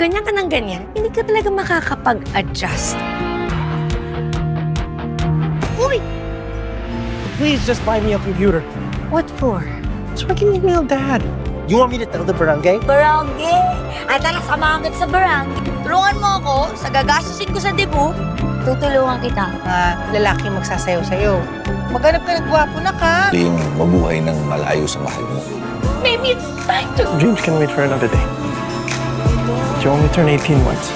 ganyan ka ng ganyan, hindi ka talaga makakapag-adjust. Uy! Please just buy me a computer. What for? So I can email Dad. You want me to tell the barangay? Barangay! Ay, tara, samahan kita sa barangay. Tulungan mo ako sa gagastusin ko sa debut. Tutulungan kita. Lalaki magsasayaw sa'yo. Maghanap ka ng gwapo na ka. Ling, mabuhay ng malayo sa mahal mo. Maybe it's time to... Dreams can wait for another day. You only turn 18 once.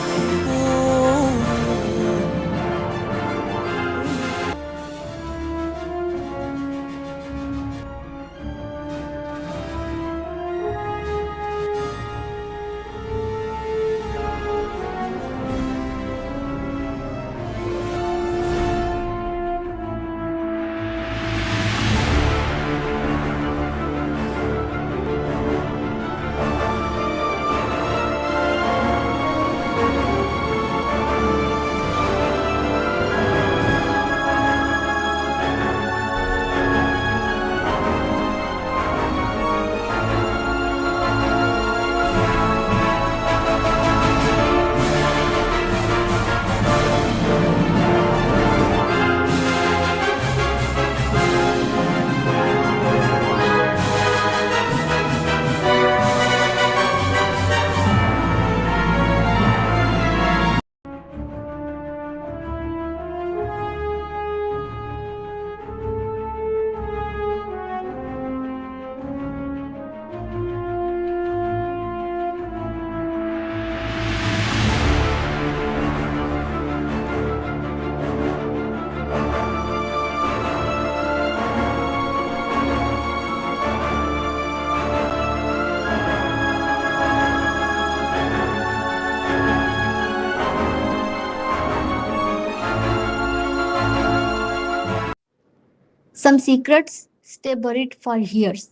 Some secrets stay buried for years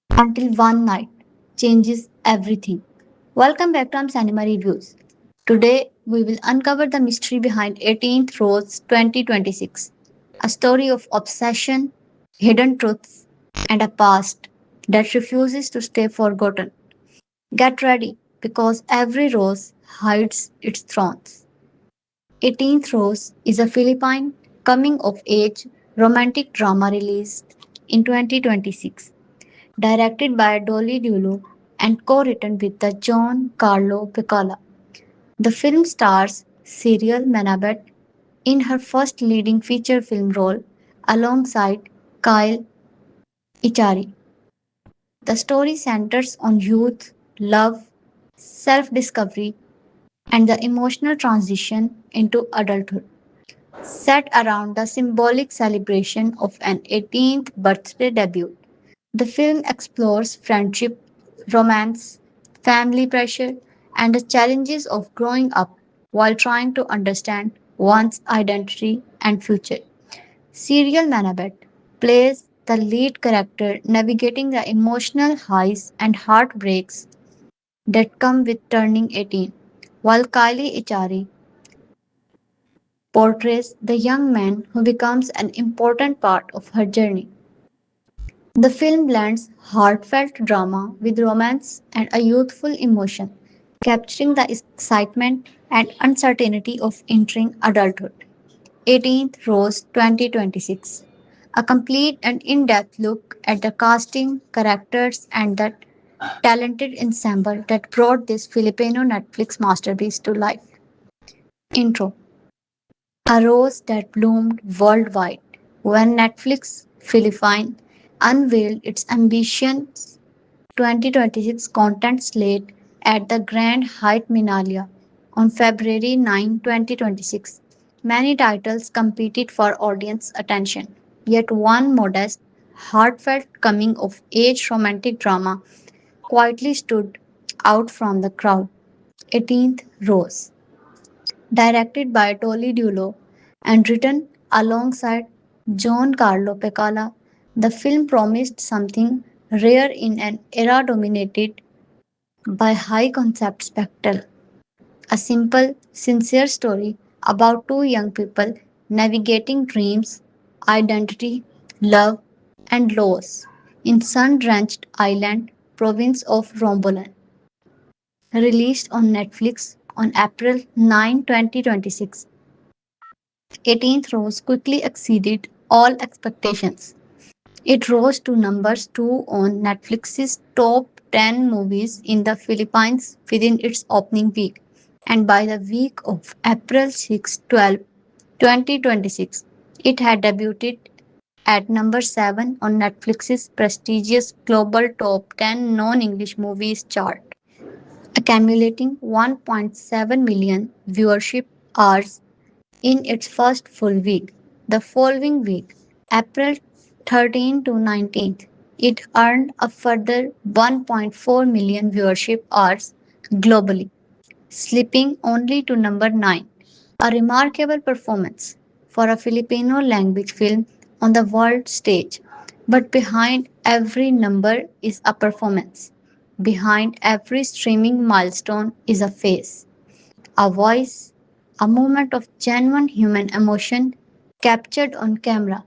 until one night changes everything. Welcome back to Cinema Reviews. Today we will uncover the mystery behind 18th Rose 2026, a story of obsession, hidden truths, and a past that refuses to stay forgotten. Get ready because every rose hides its thorns. 18th Rose is a Philippine coming of age romantic drama released in 2026, directed by Dolly Diullo and co-written with the John Carlo Piccola. The film stars Xyriel Manabat in her first leading feature film role alongside Kyle Echarri. The story centers on youth, love, self-discovery, and the emotional transition into adulthood. Set around the symbolic celebration of an 18th birthday debut, the film explores friendship, romance, family pressure, and the challenges of growing up while trying to understand one's identity and future. Serial Manabat plays the lead character navigating the emotional highs and heartbreaks that come with turning 18, while Kylie Ichari portrays the young man who becomes an important part of her journey. The film blends heartfelt drama with romance and a youthful emotion, capturing the excitement and uncertainty of entering adulthood. 18th Rose 2026. A complete and in depth look at the casting, characters, and the talented ensemble that brought this Filipino Netflix masterpiece to life. Intro. A rose that bloomed worldwide when Netflix Philippine unveiled its ambitious 2026 content slate at the Grand Hyatt Minalia on February 9, 2026. Many titles competed for audience attention, yet one modest, heartfelt coming of age romantic drama quietly stood out from the crowd. 18th Rose. Directed by Tolly Dulo and written alongside John Carlo Peccola, the film promised something rare in an era dominated by high concept spectacle. A simple, sincere story about two young people navigating dreams, identity, love, and loss in sun drenched island province of Romblon. Released on Netflix on April 9, 2026. 18th Rose quickly exceeded all expectations. It rose to number 2 on Netflix's top 10 movies in the Philippines within its opening week, and by the week of April 6, 2026, it had debuted at number 7 on Netflix's prestigious global top 10 non English movies chart, accumulating 1.7 million viewership hours in its first full week. The following week, April 13 to 19th, it earned a further 1.4 million viewership hours globally, slipping only to number 9. A remarkable performance for a Filipino language film on the world stage. But behind every number is a performance. Behind every streaming milestone is a face, a voice, a moment of genuine human emotion captured on camera.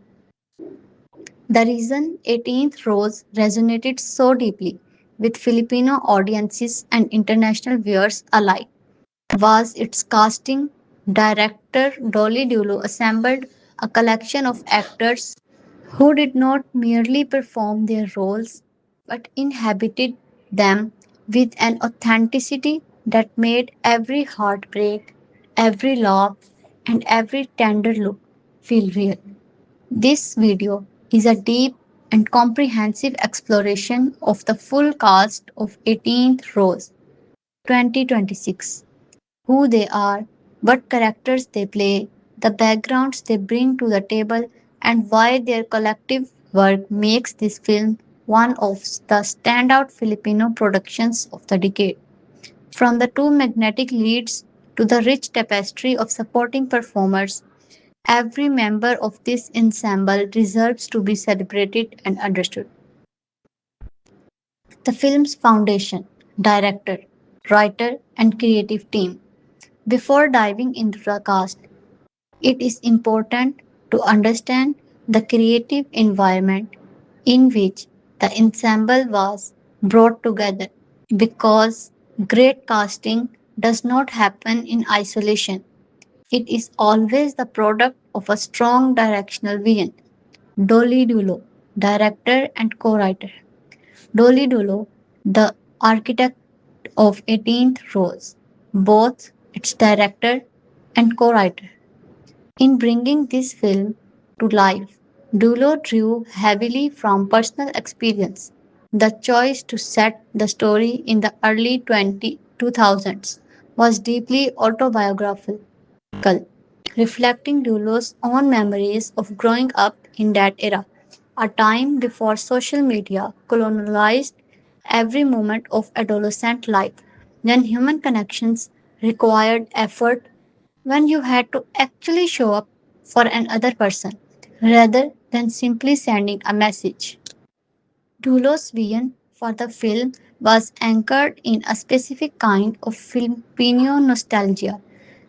The reason 18th Rose resonated so deeply with Filipino audiences and international viewers alike was its casting. Director Dolly Dulo assembled a collection of actors who did not merely perform their roles but inhabited them with an authenticity that made every heartbreak, every laugh, and every tender look feel real. This video is a deep and comprehensive exploration of the full cast of 18th Rose 2026, who they are, what characters they play, the backgrounds they bring to the table, and why their collective work makes this film one of the standout Filipino productions of the decade. From the two magnetic leads to the rich tapestry of supporting performers, every member of this ensemble deserves to be celebrated and understood. The film's foundation, director, writer, and creative team. Before diving into the cast, it is important to understand the creative environment in which the ensemble was brought together, because great casting does not happen in isolation. It is always the product of a strong directional vision. Dolly Dulo, director and co-writer. Dolly Dulo, the architect of 18th Rose, both its director and co-writer. In bringing this film to life, Dulo drew heavily from personal experience. The choice to set the story in the early 2000s was deeply autobiographical, reflecting Dulo's own memories of growing up in that era, a time before social media colonized every moment of adolescent life, when human connections required effort, when you had to actually show up for another person rather than simply sending a message. Dulo's vision for the film was anchored in a specific kind of Filipino nostalgia: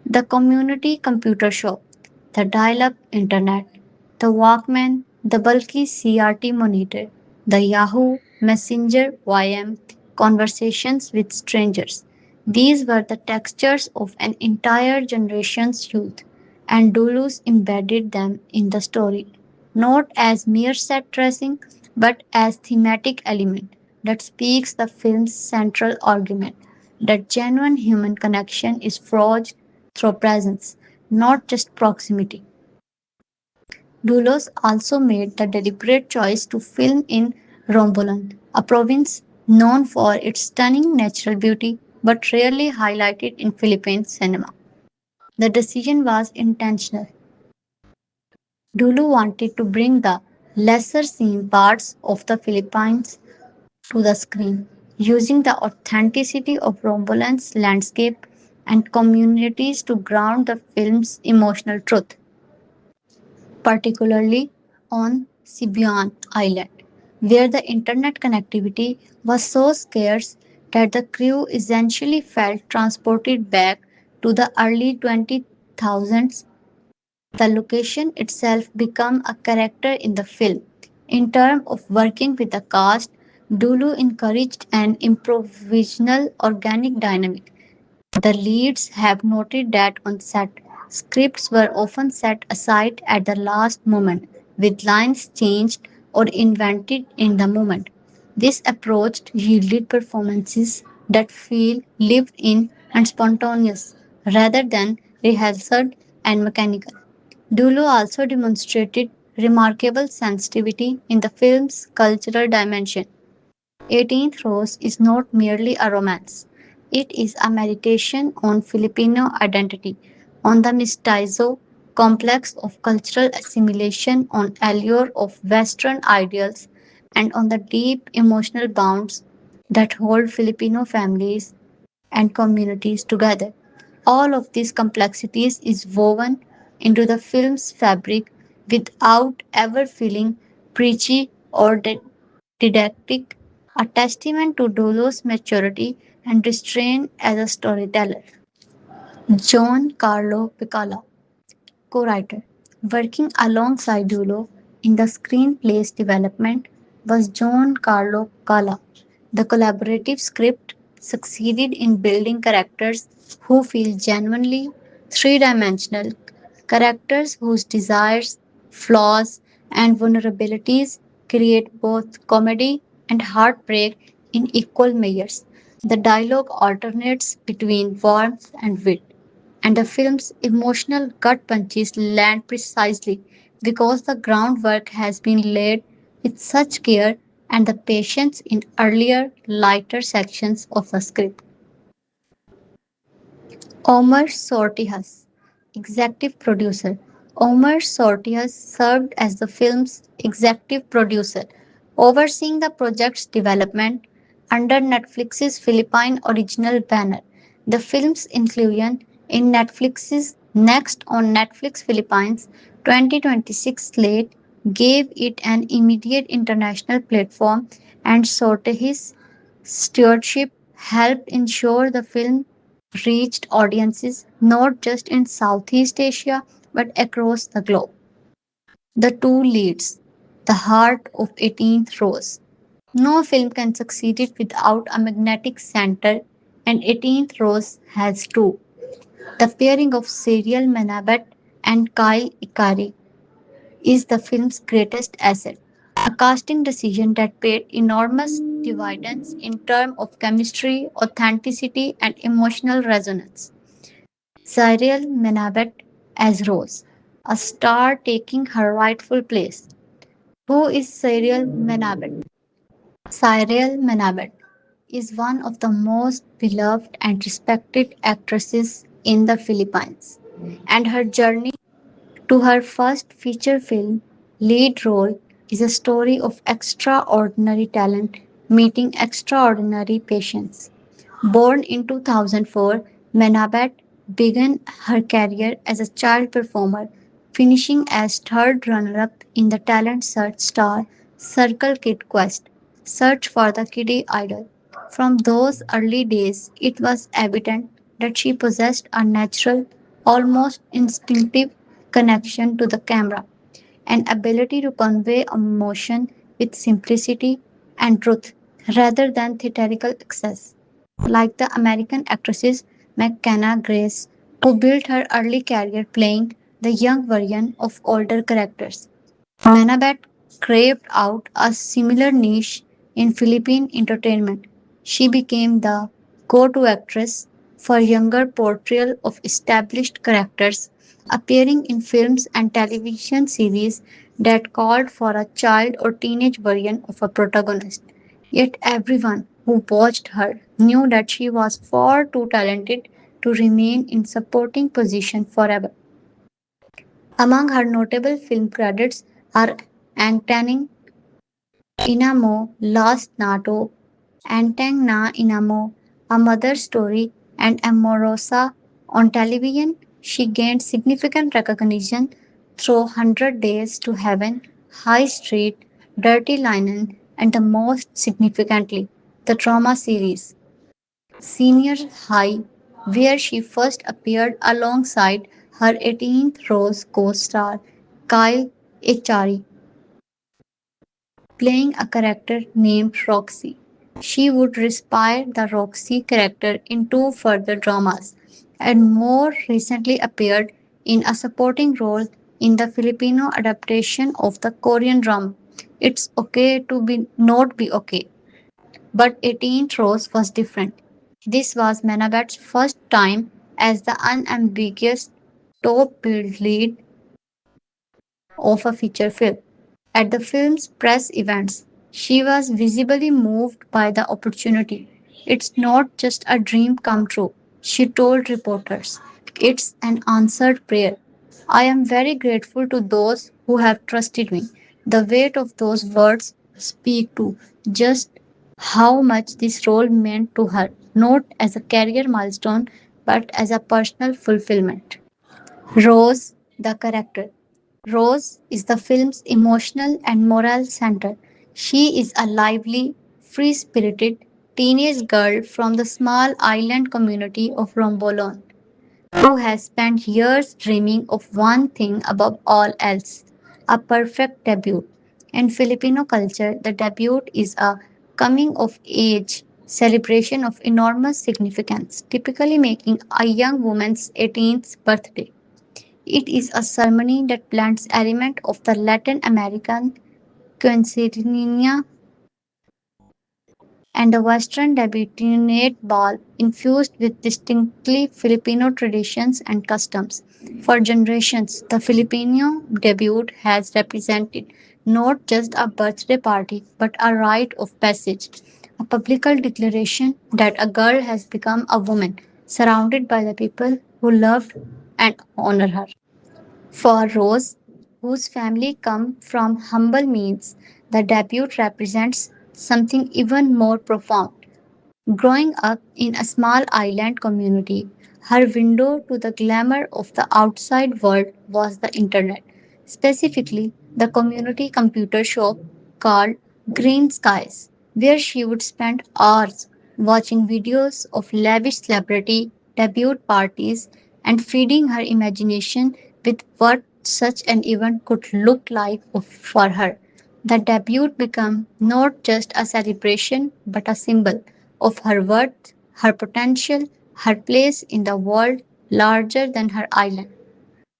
the community computer shop, the dial up internet, the Walkman, the bulky CRT monitor, the Yahoo Messenger YM conversations with strangers. These were the textures of an entire generation's youth, and Dulu's embedded them in the story, not as mere set dressing, but as thematic element that speaks the film's central argument that genuine human connection is forged through presence, not just proximity. Dulos also made the deliberate choice to film in Romblon, a province known for its stunning natural beauty but rarely highlighted in Philippine cinema. The decision was intentional. Dulu wanted to bring the lesser seen parts of the Philippines to the screen, using the authenticity of Rombolan's landscape and communities to ground the film's emotional truth, particularly on Sibuyan Island, where the internet connectivity was so scarce that the crew essentially felt transported back to the early 2000s. The location itself became a character in the film. In terms of working with the cast, Dulu encouraged an improvisational organic dynamic. The leads have noted that on set, scripts were often set aside at the last moment, with lines changed or invented in the moment. This approach yielded performances that feel lived in and spontaneous, rather than rehearsed and mechanical. Dulu also demonstrated remarkable sensitivity in the film's cultural dimension. 18th Rose is not merely a romance. It is a meditation on Filipino identity, on the mestizo complex of cultural assimilation, on allure of Western ideals, and on the deep emotional bonds that hold Filipino families and communities together. All of these complexities is woven into the film's fabric without ever feeling preachy or didactic, a testament to Dolo's maturity and restraint as a storyteller. John Carlo Piccola, co-writer, working alongside Dolo in the screenplay's development was John Carlo Piccola. The collaborative script succeeded in building characters who feel genuinely three-dimensional, characters whose desires, flaws, and vulnerabilities create both comedy and heartbreak in equal measures. The dialogue alternates between warmth and wit, and the film's emotional gut punches land precisely because the groundwork has been laid with such care and the patience in earlier, lighter sections of the script. Omar Sortihas, executive producer. Omar Sortihas served as the film's executive producer, overseeing the project's development under Netflix's Philippine original banner. The film's inclusion in Netflix's Next on Netflix Philippines 2026 slate gave it an immediate international platform, and Sortihis' stewardship helped ensure the film reached audiences not just in Southeast Asia but across the globe. The two leads, the heart of 18th Rose. No film can succeed without a magnetic center, and 18th Rose has two. The pairing of Xyriel Manabat and Kyle Echarri is the film's greatest asset. A casting decision that paid enormous dividends in terms of chemistry, authenticity, and emotional resonance. Xyriel Manabat as Rose, a star taking her rightful place. Who is Xyriel Manabat? Xyriel Manabat is one of the most beloved and respected actresses in the Philippines, and her journey to her first feature film lead role is a story of extraordinary talent meeting extraordinary patience. Born in 2004, Manabat began her career as a child performer, finishing as third runner-up in the talent search star Circle Kid Quest, Search for the Kiddie Idol. From those early days, it was evident that she possessed a natural, almost instinctive connection to the camera, an ability to convey emotion with simplicity and truth rather than theatrical excess. Like the American actresses McKenna Grace, who built her early career playing the young version of older characters. Manabat craved out a similar niche in Philippine entertainment. She became the go-to actress for younger portrayal of established characters, appearing in films and television series that called for a child or teenage version of a protagonist. Yet everyone who watched her knew that she was far too talented to remain in supporting position forever. Among her notable film credits are Angtaning Inamo, Last Nato, Antang Na Inamo, A Mother Story, and Amorosa. On television, she gained significant recognition through 100 Days to Heaven, High Street, Dirty Linen, and the most significantly, the Trauma series, Senior High, where she first appeared alongside her 18th Rose co star Kyle Echarri. playing a character named Roxy. She would respire the Roxy character in two further dramas and more recently appeared in a supporting role in the Filipino adaptation of the Korean drama It's Okay to Be Not Be Okay. But 18th Rose was different. This was Manabat's first time as the unambiguous top billed lead of a feature film. At the film's press events, she was visibly moved by the opportunity. It's not just a dream come true, she told reporters. It's an answered prayer. I am very grateful to those who have trusted me. The weight of those words speak to just how much this role meant to her, not as a career milestone, but as a personal fulfillment. Rose, the character. Rose is the film's emotional and moral center. She is a lively, free spirited teenage girl from the small island community of Romblon who has spent years dreaming of one thing above all else a perfect debut. In Filipino culture, the debut is a coming of age celebration of enormous significance, typically making a young woman's 18th birthday. It is a ceremony that blends elements of the Latin American quinceañera and a Western debutante ball infused with distinctly Filipino traditions and customs. For generations, the Filipino debut has represented not just a birthday party but a rite of passage, a public declaration that a girl has become a woman, surrounded by the people who loved and honor her. For Rose, whose family come from humble means, the debut represents something even more profound. Growing up in a small island community, her window to the glamour of the outside world was the internet, specifically the community computer shop called Green Skies, where she would spend hours watching videos of lavish celebrity debut parties and feeding her imagination with what such an event could look like for her. The debut became not just a celebration but a symbol of her worth, her potential, her place in the world larger than her island.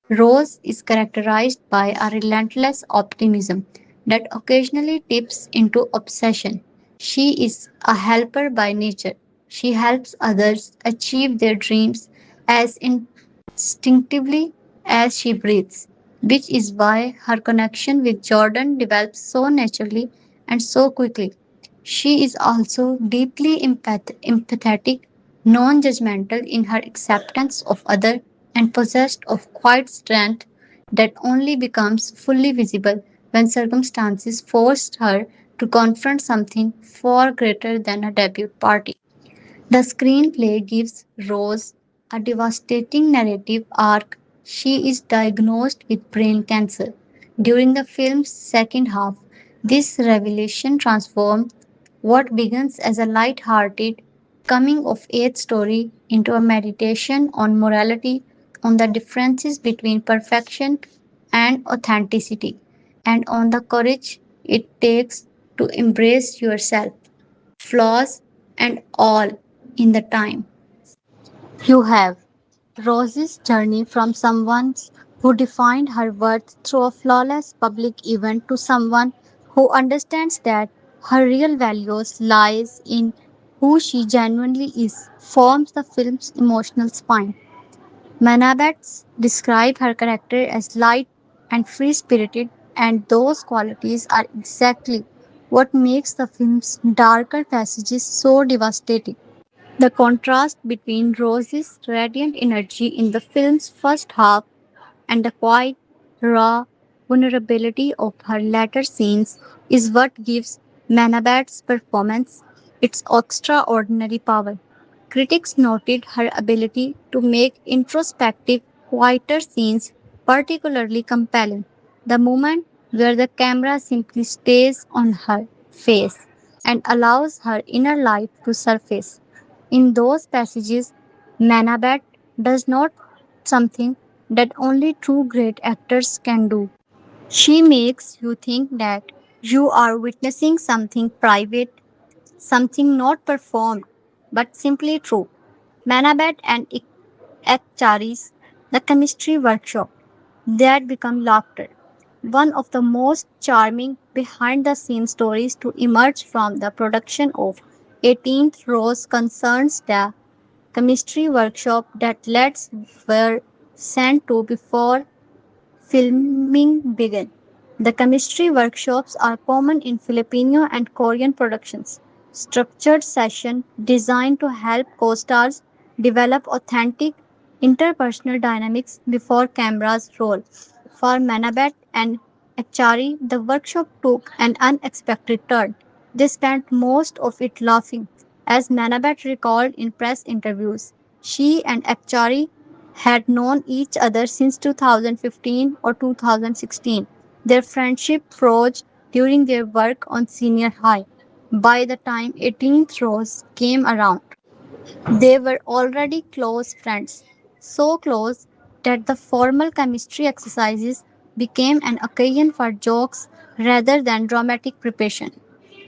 Rose is characterized by a relentless optimism that occasionally tips into obsession. She is a helper by nature. She helps others achieve their dreams as instinctively as she breathes, which is why her connection with Jordan develops so naturally and so quickly. She is also deeply empathetic, non judgmental in her acceptance of others, and possessed of quiet strength that only becomes fully visible when circumstances forced her to confront something far greater than a debut party. The screenplay gives Rose a devastating narrative arc. She is diagnosed with brain cancer. During the film's second half, this revelation transforms what begins as a light-hearted coming of age story into a meditation on morality, on the differences between perfection and authenticity, and on the courage it takes to embrace yourself, flaws and all, in the time. You have Rose's journey from someone who defined her worth through a flawless public event to someone who understands that her real values lies in who she genuinely is forms the film's emotional spine. Manabat describes her character as light and free spirited, and those qualities are exactly what makes the film's darker passages so devastating. The contrast between Rose's radiant energy in the film's first half and the quiet, raw vulnerability of her latter scenes is what gives Manabat's performance its extraordinary power. Critics noted her ability to make introspective, quieter scenes particularly compelling. The moment where the camera simply stays on her face and allows her inner life to surface. In those passages, Manabat does not something that only true great actors can do. She makes you think that You are witnessing something private, something not performed, but simply true. Manabat and Echarri's The Chemistry Workshop that become laughter. One of the most charming behind the scenes stories to emerge from the production of 18th Rose concerns the chemistry workshop that lads were sent to before filming began. The chemistry workshops are common in Filipino and Korean productions. Structured session designed to help co-stars develop authentic interpersonal dynamics before cameras roll. For Manabat and Echarri, the workshop took an unexpected turn. They spent most of it laughing, as Manabat recalled in press interviews. She and Echarri had known each other since 2015 or 2016. Their friendship flourished during their work on senior high. By the time 18th Rose came around, they were already close friends, so close that the formal chemistry exercises became an occasion for jokes rather than dramatic preparation.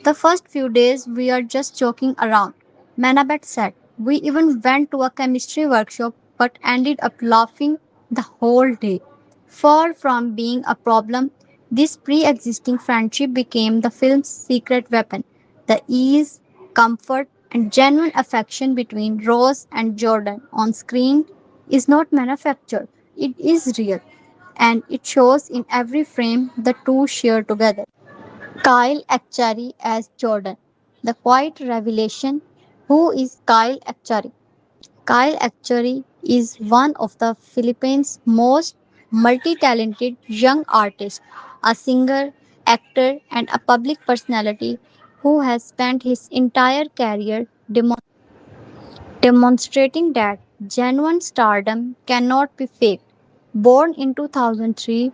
The first few days we are just joking around, Manabat said. We even went to a chemistry workshop but ended up laughing the whole day. Far from being a problem, this pre existing friendship became the film's secret weapon. The ease, comfort, and genuine affection between Rose and Jordan on screen is not manufactured, it is real, and it shows in every frame the two share together. Kyle Echarri as Jordan. The quiet revelation. Who is Kyle Echarri? Kyle Echarri is one of the Philippines' most multi-talented young artists, a singer, actor, and a public personality who has spent his entire career demonstrating that genuine stardom cannot be faked. Born in 2003,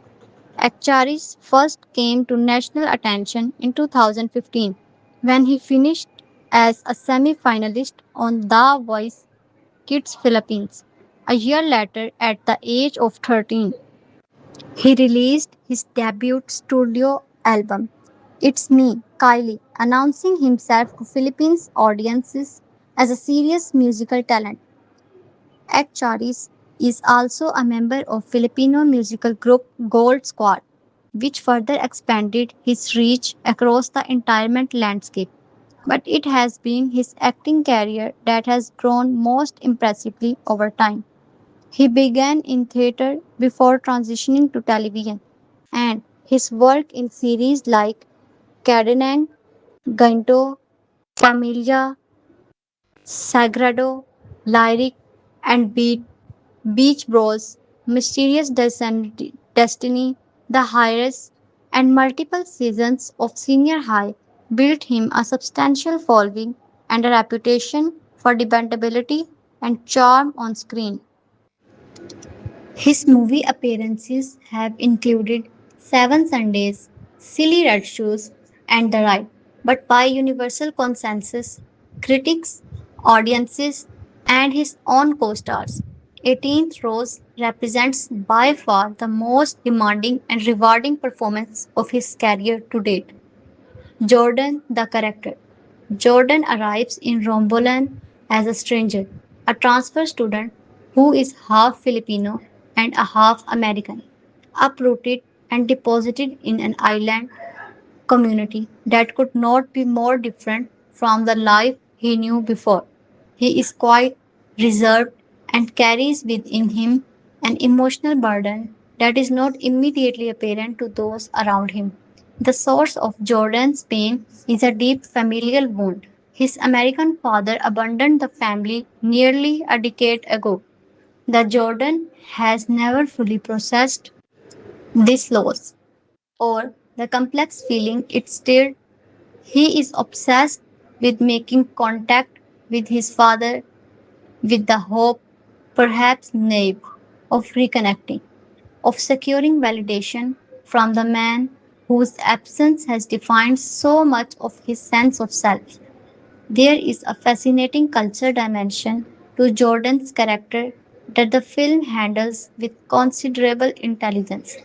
Echarri first came to national attention in 2015 when he finished as a semi finalist on The Voice Kids Philippines. A year later, at the age of 13, he released his debut studio album, It's Me, Kylie, announcing himself to Philippines audiences as a serious musical talent. Ed Charis is also a member of Filipino musical group Gold Squad, which further expanded his reach across the entertainment landscape. But it has been his acting career that has grown most impressively over time. He began in theater before transitioning to television, and his work in series like Ferdinand, Ganto, Familia, Sagrado, Lyric, and Beach Bros, Mysterious Destiny, The Heiress, and multiple seasons of Senior High built him a substantial following and a reputation for dependability and charm on screen. His movie appearances have included Seven Sundays, Silly Red Shoes, and The Ride. But by universal consensus, critics, audiences, and his own co stars, 18th Rose represents by far the most demanding and rewarding performance of his career to date. Jordan, the character. Jordan arrives in Romblon as a stranger, a transfer student who is half Filipino and a half American, uprooted and deposited in an island community that could not be more different from the life he knew before. He is quite reserved and carries within him an emotional burden that is not immediately apparent to those around him. The source of Jordan's pain is a deep familial wound. His American father abandoned the family nearly a decade ago. The Jordan has never fully processed this loss or the complex feeling it stirred. He is obsessed with making contact with his father with the hope, perhaps naive, of reconnecting, of securing validation from the man whose absence has defined so much of his sense of self. There is a fascinating culture dimension to Jordan's character that the film handles with considerable intelligence.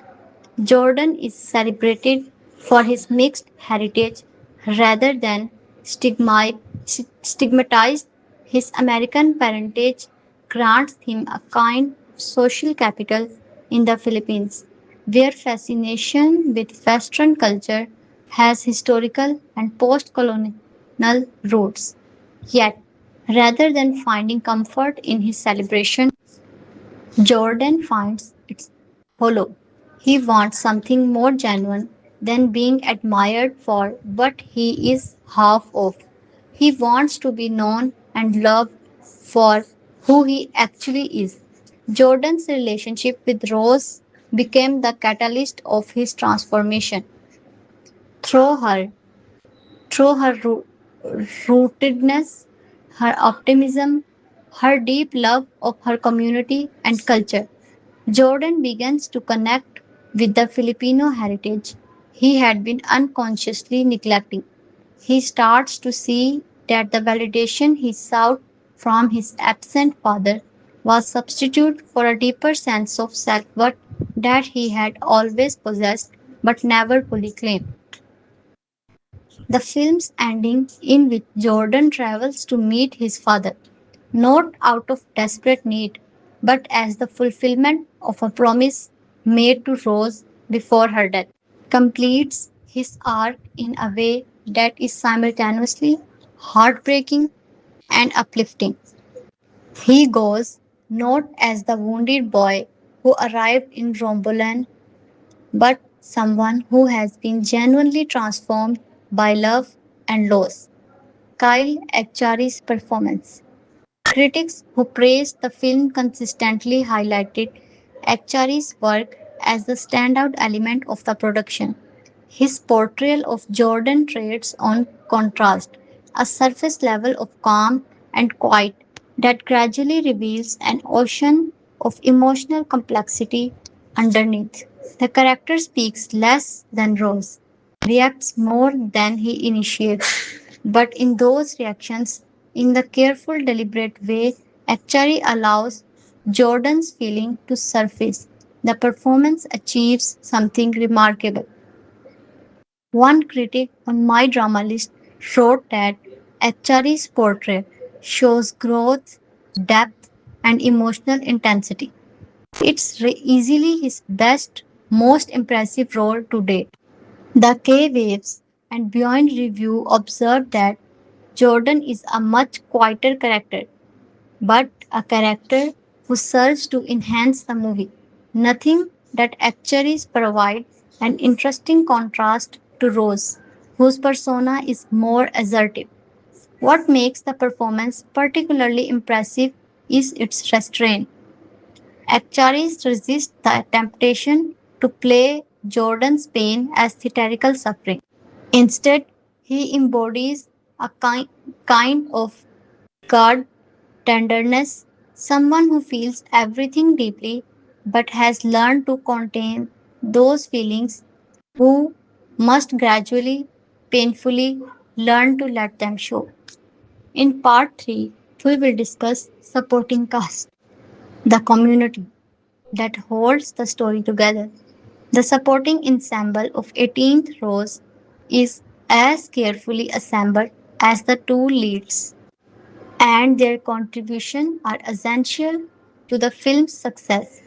Jordan is celebrated for his mixed heritage rather than stigmatize his American parentage grants him a kind of social capital in the Philippines, where fascination with Western culture has historical and post colonial roots. Yet, rather than finding comfort in his celebration, Jordan finds it hollow. He wants something more genuine than being admired for what he is half of. He wants to be known and loved for who he actually is. Jordan's relationship with Rose became the catalyst of his transformation. Through her, through her rootedness, her optimism, her deep love of her community and culture, Jordan begins to connect with the Filipino heritage he had been unconsciously neglecting. He starts to see that the validation he sought from his absent father was substitute for a deeper sense of self-worth that he had always possessed but never fully claimed. The film's ending, in which Jordan travels to meet his father, not out of desperate need, but as the fulfillment of a promise made to Rose before her death, completes his arc in a way that is simultaneously heartbreaking and uplifting. He goes not as the wounded boy who arrived in Romblon, but someone who has been genuinely transformed by love and loss. Kyle Echarri's performance. Critics who praised the film consistently highlighted Echarri's work as the standout element of the production. His portrayal of Jordan trades on contrast, a surface level of calm and quiet that gradually reveals an ocean of emotional complexity underneath. The character speaks less than Rose, reacts more than he initiates, but in those reactions, in the careful, deliberate way, Achari allows Jordan's feeling to surface. The performance achieves something remarkable. One critic on my drama list wrote that Achari's portrait shows growth, depth, and emotional intensity. It's easily his best, most impressive role to date. The K Waves and Beyond Review observed that Jordan is a much quieter character, but a character who serves to enhance the movie. Nothing that actually provides an interesting contrast to Rose, whose persona is more assertive. What makes the performance particularly impressive is its restraint. Actuaries resist the temptation to play Jordan's pain as theatrical suffering. Instead, he embodies a kind of guard tenderness, someone who feels everything deeply but has learned to contain those feelings, who must gradually, painfully learn to let them show. In part 3, we will discuss supporting cast, the community that holds the story together. The supporting ensemble of 18th Rose is as carefully assembled as the two leads, and their contribution are essential to the film's success.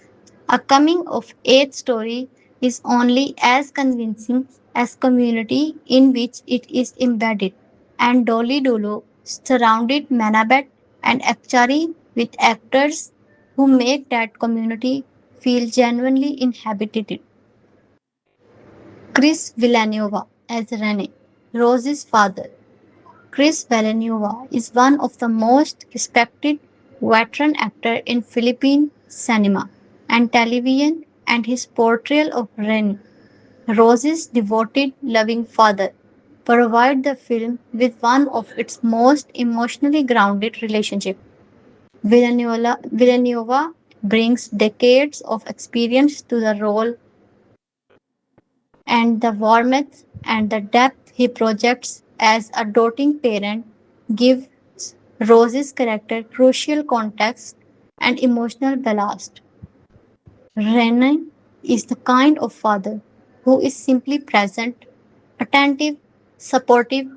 A coming of age story is only as convincing as community in which it is embedded, and Dolly Dolo surrounded Manabat and Akchari with actors who make that community feel genuinely inhabited. Chris Villanova as Rene, Rose's father. Chris Villanova is one of the most respected veteran actors in Philippine cinema and television, and his portrayal of Rene, Rose's devoted, loving father, provide the film with one of its most emotionally grounded relationships. Villanova brings decades of experience to the role, and the warmth and the depth he projects as a doting parent give Rose's character crucial context and emotional ballast. Renan is the kind of father who is simply present attentive, supportive,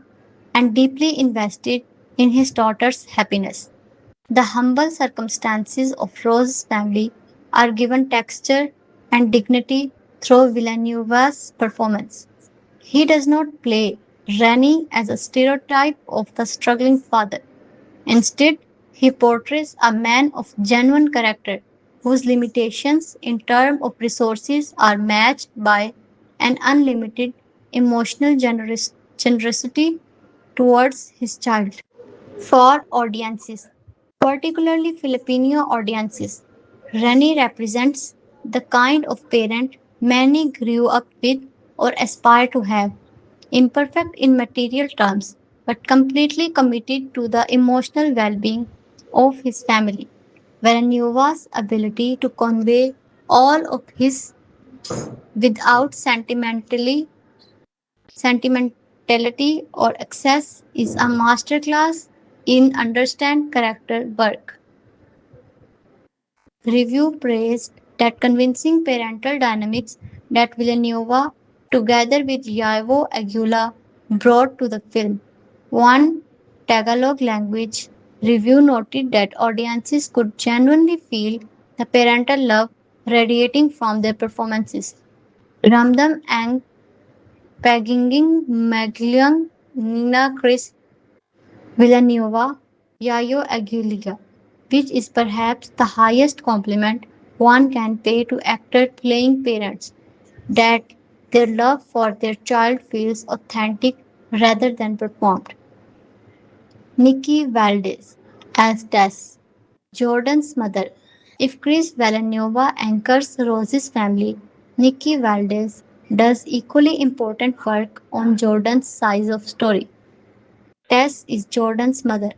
and deeply invested in his daughter's happiness. The humble circumstances of Rose's family are given texture and dignity through Villeneuve's performance. He does not play Rennie as a stereotype of the struggling father. Instead, he portrays a man of genuine character whose limitations in terms of resources are matched by an unlimited emotional generosity towards his child. For audiences, particularly Filipino audiences, Rani represents the kind of parent many grew up with or aspire to have, imperfect in material terms, but completely committed to the emotional well being of his family. Villanova's ability to convey all of his without sentimentality or excess is a masterclass in understand character work. Review praised that convincing parental dynamics that Villanova, together with Yaivo Aguila, brought to the film. One Tagalog language review noted that audiences could genuinely feel the parental love radiating from their performances. Ramdam and Paginging Magliang Nina Chris Villanueva Yayo Aguilera, which is perhaps the highest compliment one can pay to actors playing parents, that their love for their child feels authentic rather than performed. Nikki Valdez as Tess, Jordan's mother. If Chris Villanueva anchors Rose's family, Nikki Valdez does equally important work on Jordan's side of story. Tess is Jordan's mother,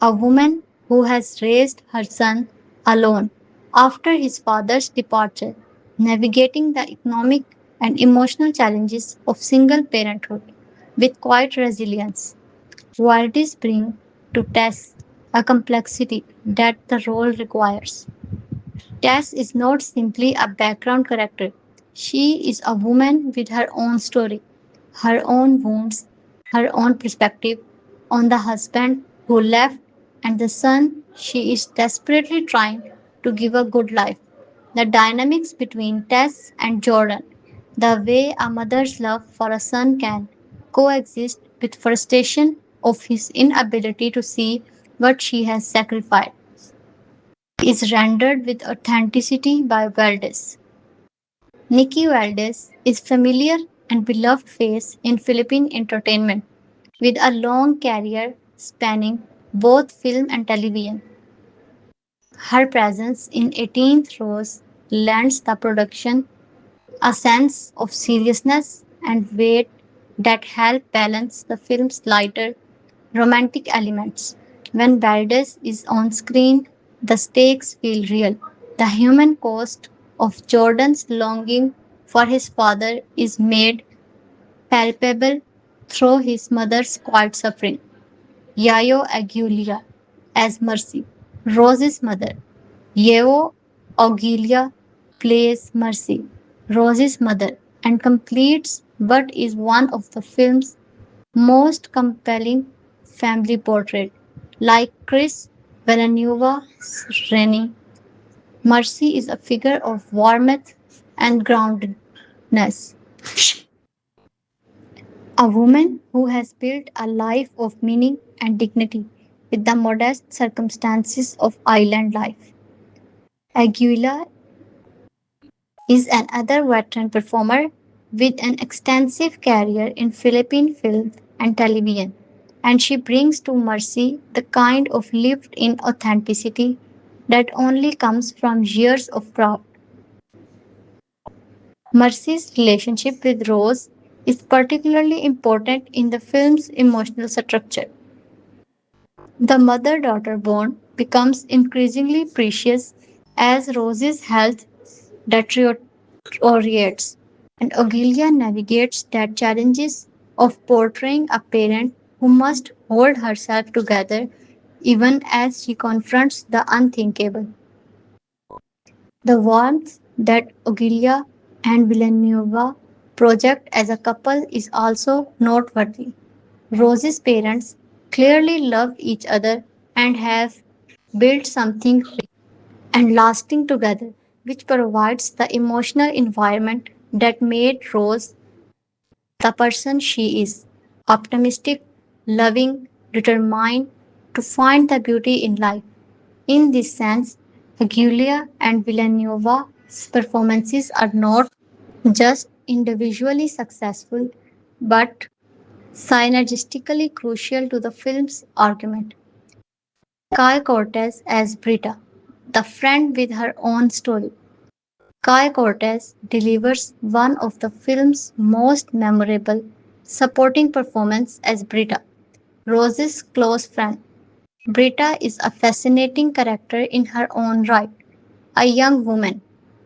a woman who has raised her son alone after his father's departure, navigating the economic and emotional challenges of single parenthood with quiet resilience. Valdez brings to Tess a complexity that the role requires. Tess is not simply a background character. She is a woman with her own story, her own wounds, her own perspective on the husband who left and the son she is desperately trying to give a good life. The dynamics between Tess and Jordan, the way a mother's love for a son can coexist with frustration of his inability to see what she has sacrificed, is rendered with authenticity by Valdez. Nikki Valdez is familiar and beloved face in Philippine entertainment with a long career spanning both film and television. Her presence in 18th Rose lends the production a sense of seriousness and weight that help balance the film's lighter romantic elements. When Valdez is on screen, the stakes feel real. The human cost of Jordan's longing for his father is made palpable through his mother's quiet suffering. Yayo Aguilera as Mercy, Rose's mother. Yeo Augilia plays Mercy, Rose's mother, and completes what is one of the film's most compelling family portrait. Like Chris Villanueva's Rennie, Mercy is a figure of warmth and groundedness. A woman who has built a life of meaning and dignity with the modest circumstances of island life. Aguila is another veteran performer with an extensive career in Philippine film and television, and she brings to Mercy the kind of lived in authenticity that only comes from years of craft. Mercy's relationship with Rose is particularly important in the film's emotional structure. The mother daughter bond becomes increasingly precious as Rose's health deteriorates, and Augilia navigates that challenges of portraying a parent who must hold herself together even as she confronts the unthinkable. The warmth that Augilia and Villanueva project as a couple is also noteworthy. Rose's parents clearly love each other and have built something big and lasting together, which provides the emotional environment that made Rose the person she is: optimistic, loving, determined to find the beauty in life. In this sense, Aguilera and Villanova's performances are not just individually successful but synergistically crucial to the film's argument. Kai Cortez as Brita, the friend with her own story. Kai Cortez delivers one of the film's most memorable supporting performances as Brita, Rose's close friend. Brita is a fascinating character in her own right, a young woman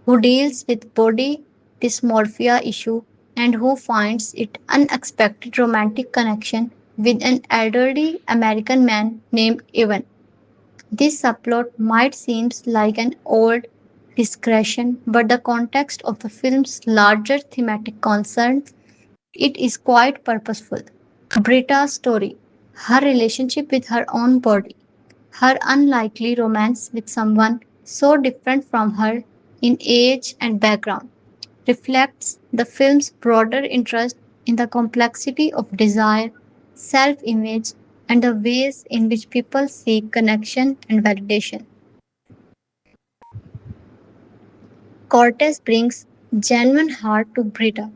who deals with body dysmorphia issue and who finds it unexpected romantic connection with an elderly American man named Evan. This subplot might seem like an old digression, but the context of the film's larger thematic concerns it is quite purposeful. Britta's story, her relationship with her own body, her unlikely romance with someone so different from her in age and background, reflects the film's broader interest in the complexity of desire, self image, and the ways in which people seek connection and validation. Cortez brings genuine heart to Britta,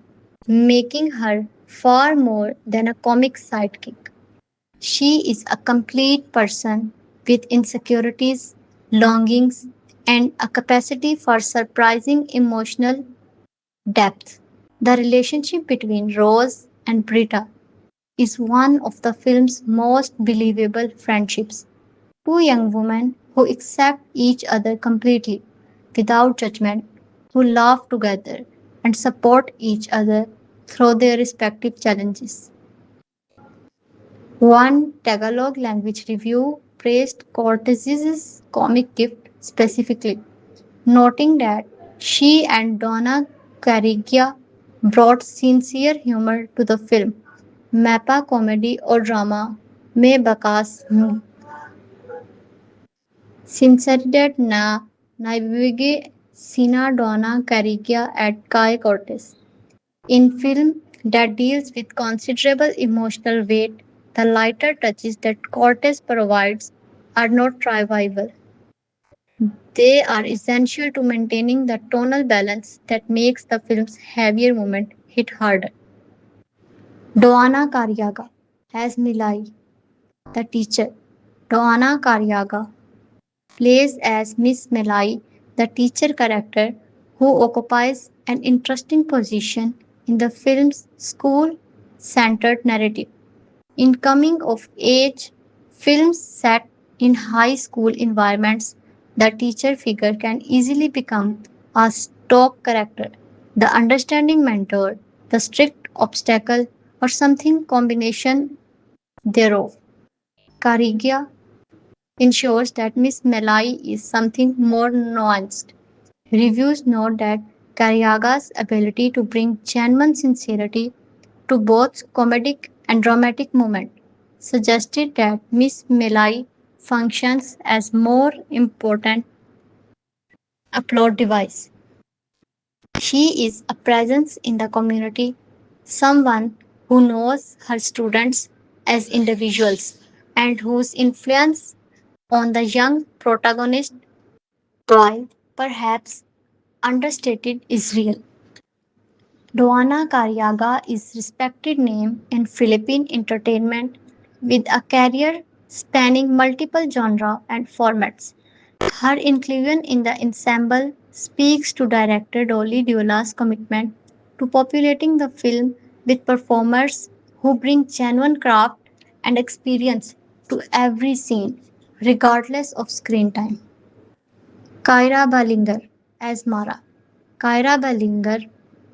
making her far more than a comic sidekick. She is a complete person with insecurities, longings, and a capacity for surprising emotional depth. The relationship between Rose and Britta is one of the film's most believable friendships. Two young women who accept each other completely, without judgment, who laugh together and support each other through their respective challenges. One Tagalog language review praised Cortez's comic gift specifically, noting that she and Donna Carigia brought sincere humor to the film. Mapa comedy or drama में बकास sinceridad na naibigay sina Donna Carigia at Kai Cortez. In film that deals with considerable emotional weight, the lighter touches that Cortez provides are not trivial. They are essential to maintaining the tonal balance that makes the film's heavier moment hit harder. Doana Karyaga as Milai, the teacher. Doana Karyaga plays as Miss Melai, the teacher character who occupies an interesting position in the film's school centered narrative. In coming of age films set in high school environments, the teacher figure can easily become a stock character, the understanding mentor, the strict obstacle, or something combination thereof. Carigia ensures that Miss Melai is something more nuanced. Reviews note that Cariaga's ability to bring genuine sincerity to both comedic and dramatic moment suggested that Miss Melai functions as more important a plot device. She is a presence in the community, someone who knows her students as individuals and whose influence on the young protagonist, while perhaps understated, is real. Doana Carriaga is respected name in Philippine entertainment with a career spanning multiple genres and formats. Her inclusion in the ensemble speaks to director Dolly Diola's commitment to populating the film with performers who bring genuine craft and experience to every scene, regardless of screen time. Kyra Ballinger as Mara. Kyra Ballinger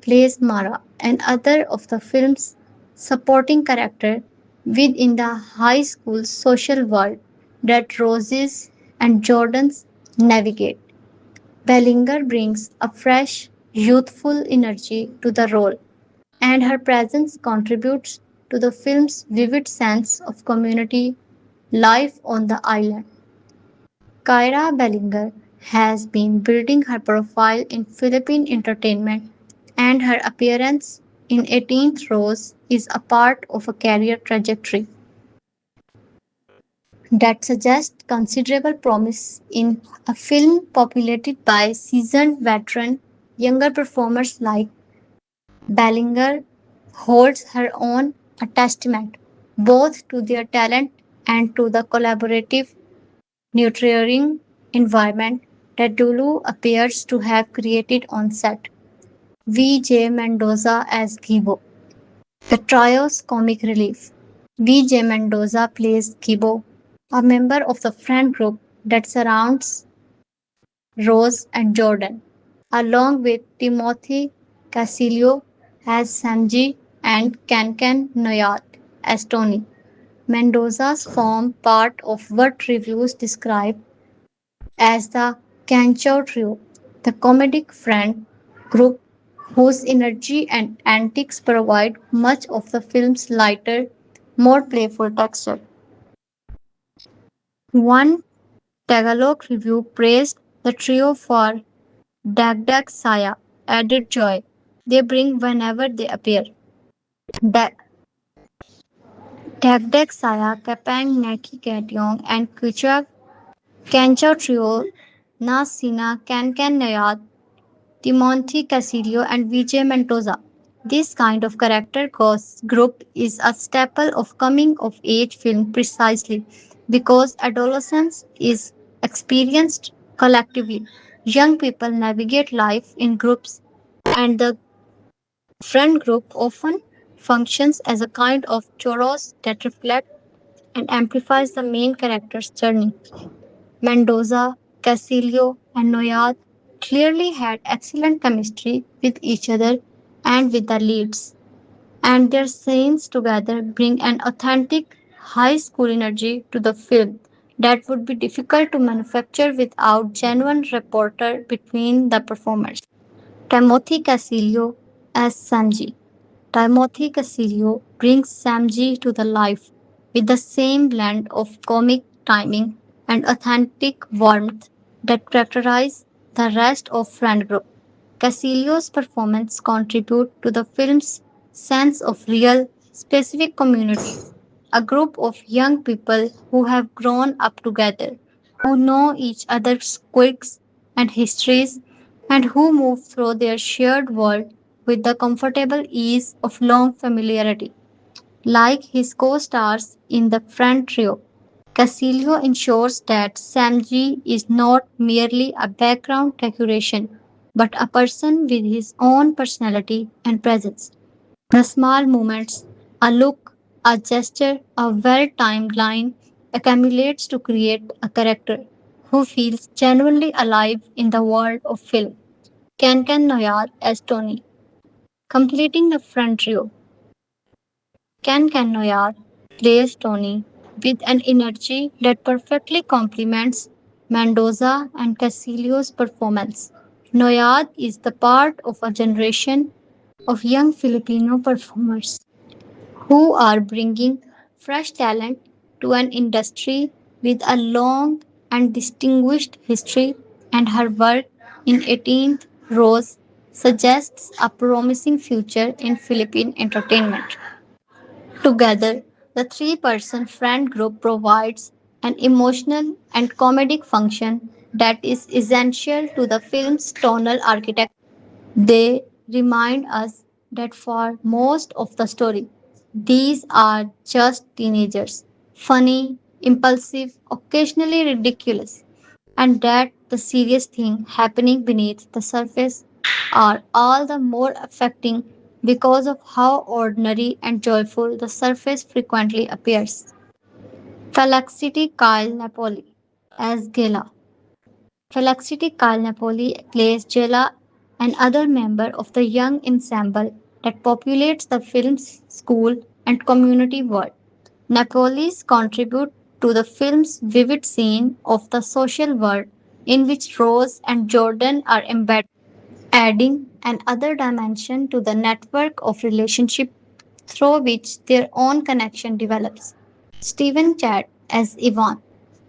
plays Mara, another of the film's supporting character within the high school social world that Roses and Jordans navigate. Ballinger brings a fresh, youthful energy to the role, and her presence contributes to the film's vivid sense of community life on the island. Kyra Bellinger has been building her profile in Philippine entertainment, and her appearance in 18th Rose is a part of a career trajectory that suggests considerable promise in a film populated by seasoned veteran younger performers like Bellinger holds her own a testament both to their talent and to the collaborative, nurturing environment that Dulu appears to have created on set. V.J. Mendoza as Gibo, the trio's comic relief. V.J. Mendoza plays Gibo, a member of the friend group that surrounds Rose and Jordan, along with Timothy Casilio as Sanji and Kankan Noyat as Tony. Mendoza's form part of what reviews describe as the Cancho Trio, the comedic friend group whose energy and antics provide much of the film's lighter, more playful texture. One Tagalog review praised the trio for Dagdag Saya, added joy they bring whenever they appear. Da- Dagdag Saya, Kapang Naki Katyong, and Kucha Kancho Trio, Na Sina Kankan Nayat, Timothy Casillo, and Vijay Mendoza. This kind of character group is a staple of coming of age film precisely because adolescence is experienced collectively. Young people navigate life in groups, and the friend group often functions as a kind of chorus that reflects and amplifies the main character's journey. Mendoza, Casillo, and Noyad clearly had excellent chemistry with each other and with the leads, and their scenes together bring an authentic high school energy to the film that would be difficult to manufacture without genuine rapport between the performers. Timothy Casillo as Sanji. Timothy Casillo brings Samji to the life with the same blend of comic timing and authentic warmth that characterize the rest of Friend Group. Casillo's performance contribute to the film's sense of real, specific community, a group of young people who have grown up together, who know each other's quirks and histories, and who move through their shared world with the comfortable ease of long familiarity. Like his co stars in the Friend Trio, Casillo ensures that Samji is not merely a background decoration, but a person with his own personality and presence. The small moments, a look, a gesture, a well timed line accumulates to create a character who feels genuinely alive in the world of film. Kankan Noyar as Tony, completing the front trio. Kankan Noyar plays Tony with an energy that perfectly complements Mendoza and Casilio's performance. Noyad is the part of a generation of young Filipino performers who are bringing fresh talent to an industry with a long and distinguished history, and her work in 18th Rose suggests a promising future in Philippine entertainment. Together, the three-person friend group provides an emotional and comedic function that is essential to the film's tonal architecture. They remind us that for most of the story, these are just teenagers, funny, impulsive, occasionally ridiculous, and that the serious things happening beneath the surface are all the more affecting because of how ordinary and joyful the surface frequently appears. Felicity Kyle Napoli as Gela. Felicity Kyle Napoli plays Jella, an other member of the young ensemble that populates the film's school and community world. Napolis contribute to the film's vivid scene of the social world in which Rose and Jordan are embedded, adding another dimension to the network of relationship through which their own connection develops. Stephen Chad as Ivan,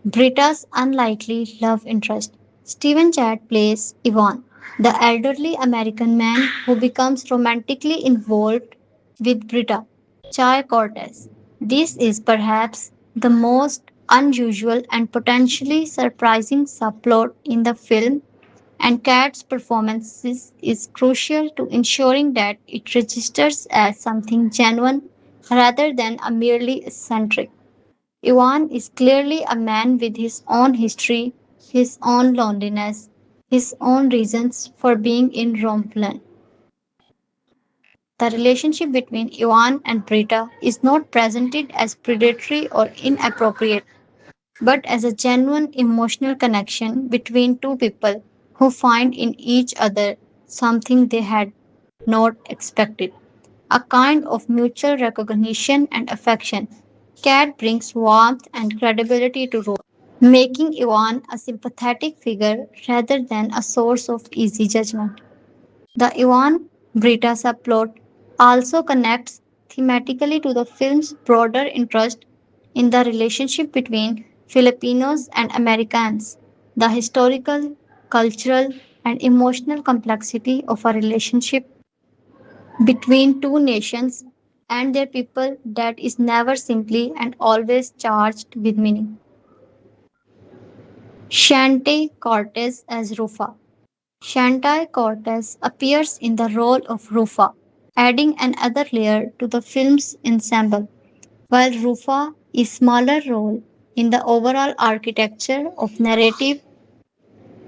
Britta's unlikely love interest. Stephen Chad plays Ivan, the elderly American man who becomes romantically involved with Britta, Chai Cortez. This is perhaps the most unusual and potentially surprising subplot in the film, and Kat's performance is crucial to ensuring that it registers as something genuine rather than a merely eccentric. Ivan is clearly a man with his own history, his own loneliness, his own reasons for being in Romblon. The relationship between Ivan and Britta is not presented as predatory or inappropriate, but as a genuine emotional connection between two people who find in each other something they had not expected, a kind of mutual recognition and affection. Cat brings warmth and credibility to role, making Ivan a sympathetic figure rather than a source of easy judgment. The Ivan Brita subplot also connects thematically to the film's broader interest in the relationship between Filipinos and Americans, the historical, cultural, and emotional complexity of a relationship between two nations and their people that is never simply and always charged with meaning. Shante Cortez as Rufa. Shantai Cortez appears in the role of Rufa, adding another layer to the film's ensemble, while Rufa is smaller role in the overall architecture of narrative.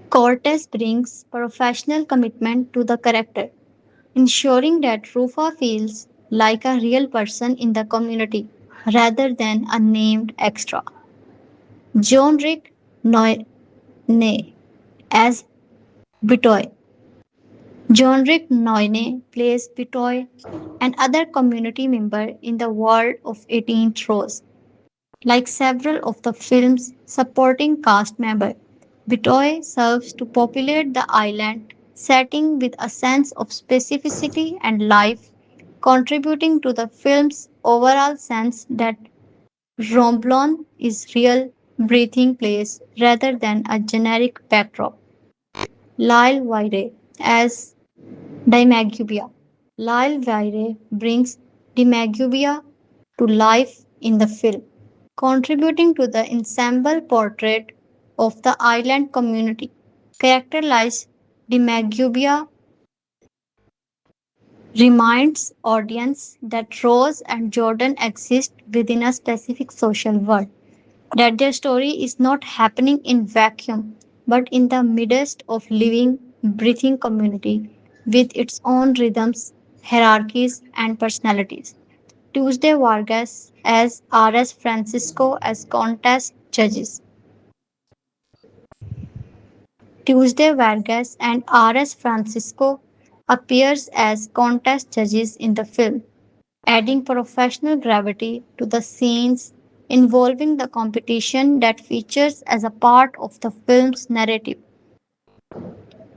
Cortez brings professional commitment to the character, ensuring that Rufa feels like a real person in the community rather than a named extra. John Rick Noyne as Bitoy. John Rick Noyne plays Bitoy, an other community member in the world of 18th Rose. Like several of the film's supporting cast members, Bitoy serves to populate the island setting with a sense of specificity and life, contributing to the film's overall sense that Romblon is real, breathing place rather than a generic backdrop. Lyle Vire as Dimagubia. Lyle Vire brings Dimagubia to life in the film, contributing to the ensemble portrait of the island community. Character like Dimagubia reminds audience that Rose and Jordan exist within a specific social world, that their story is not happening in vacuum, but in the midst of living, breathing community with its own rhythms, hierarchies, and personalities. Tuesday Vargas as R.S. Francisco as contest judges. Tuesday Vargas and R.S. Francisco appears as contest judges in the film, adding professional gravity to the scenes involving the competition that features as a part of the film's narrative.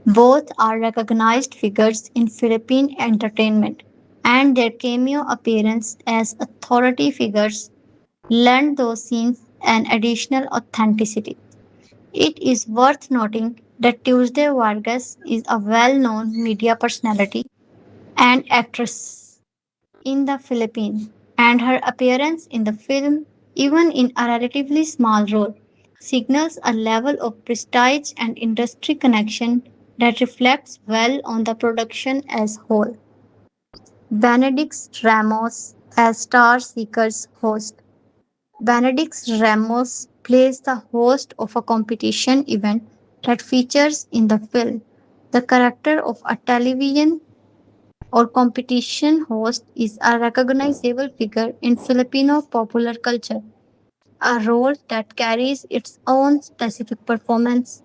Both are recognized figures in Philippine entertainment, and their cameo appearance as authority figures lend those scenes an additional authenticity. It is worth noting that Tuesday Vargas is a well known media personality and actress in the Philippines, and her appearance in the film, even in a relatively small role, signals a level of prestige and industry connection that reflects well on the production as whole. Benedict Ramos as Star Seekers host. Benedict Ramos plays the host of a competition event that features in the film. The character of a television or competition host is a recognizable figure in Filipino popular culture, a role that carries its own specific performance,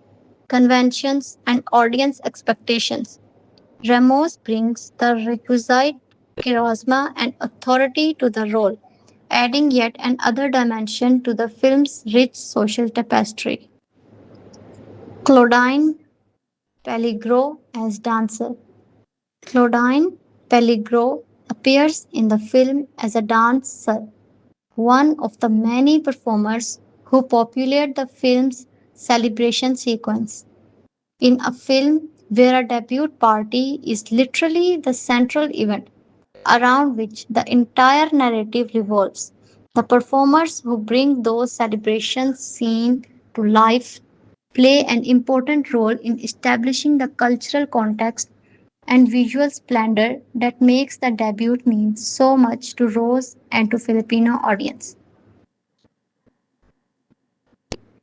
conventions, and audience expectations. Ramos brings the requisite charisma and authority to the role, adding yet another dimension to the film's rich social tapestry. Claudine Peligro as dancer. Claudine Pelligro appears in the film as a dancer, one of the many performers who populate the film's celebration sequence. In a film where a debut party is literally the central event around which the entire narrative revolves, the performers who bring those celebrations scenes to life play an important role in establishing the cultural context and visual splendor that makes the debut mean so much to Rose and to Filipino audience.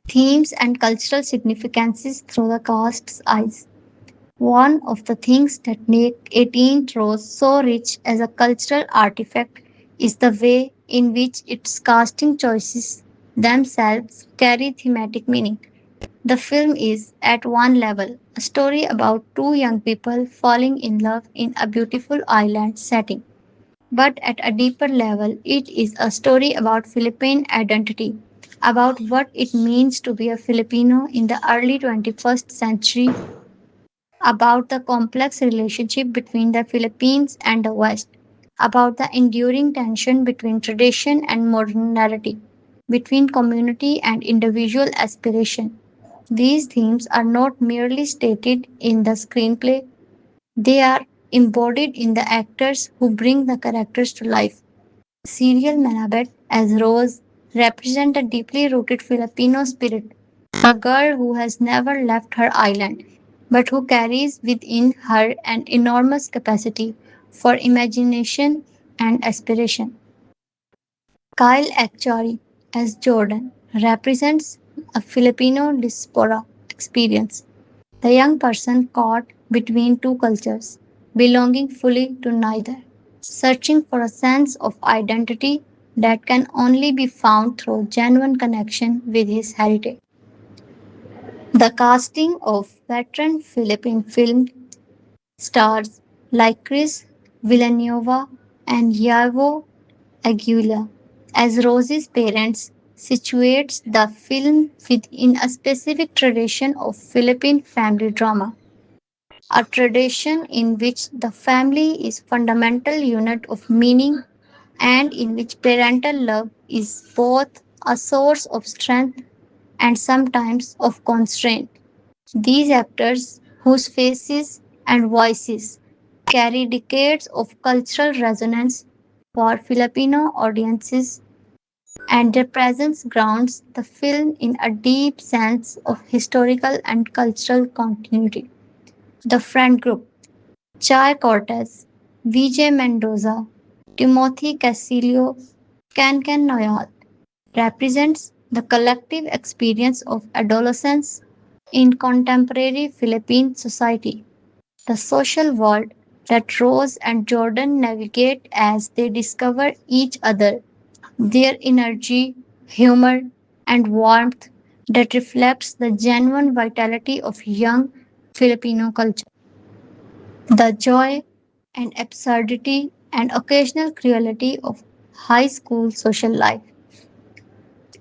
Themes and cultural significances through the cast's eyes. One of the things that make 18th Rose so rich as a cultural artifact is the way in which its casting choices themselves carry thematic meaning. The film is, at one level, a story about two young people falling in love in a beautiful island setting. But at a deeper level, it is a story about Philippine identity, about what it means to be a Filipino in the early 21st century, about the complex relationship between the Philippines and the West, about the enduring tension between tradition and modernity, between community and individual aspiration. These themes are not merely stated in the screenplay, they are embodied in the actors who bring the characters to life. Xyriel Manabat as Rose represents a deeply rooted Filipino spirit, a girl who has never left her island, but who carries within her an enormous capacity for imagination and aspiration. Kyle Echarri as Jordan represents a Filipino diaspora experience, the young person caught between two cultures, belonging fully to neither, searching for a sense of identity that can only be found through genuine connection with his heritage. The casting of veteran Philippine film stars like Chris Villanueva and Yago Aguila as Rosie's parents situates the film within a specific tradition of Philippine family drama, a tradition in which the family is fundamental unit of meaning and in which parental love is both a source of strength and sometimes of constraint. These actors, whose faces and voices carry decades of cultural resonance for Filipino audiences, and their presence grounds the film in a deep sense of historical and cultural continuity. The friend group Chai Cortez, Vijay Mendoza, Timothy Casilio, Can Noyal represents the collective experience of adolescence in contemporary Philippine society, the social world that Rose and Jordan navigate as they discover each other, their energy, humor, and warmth that reflects the genuine vitality of young Filipino culture. The joy and absurdity and occasional cruelty of high school social life,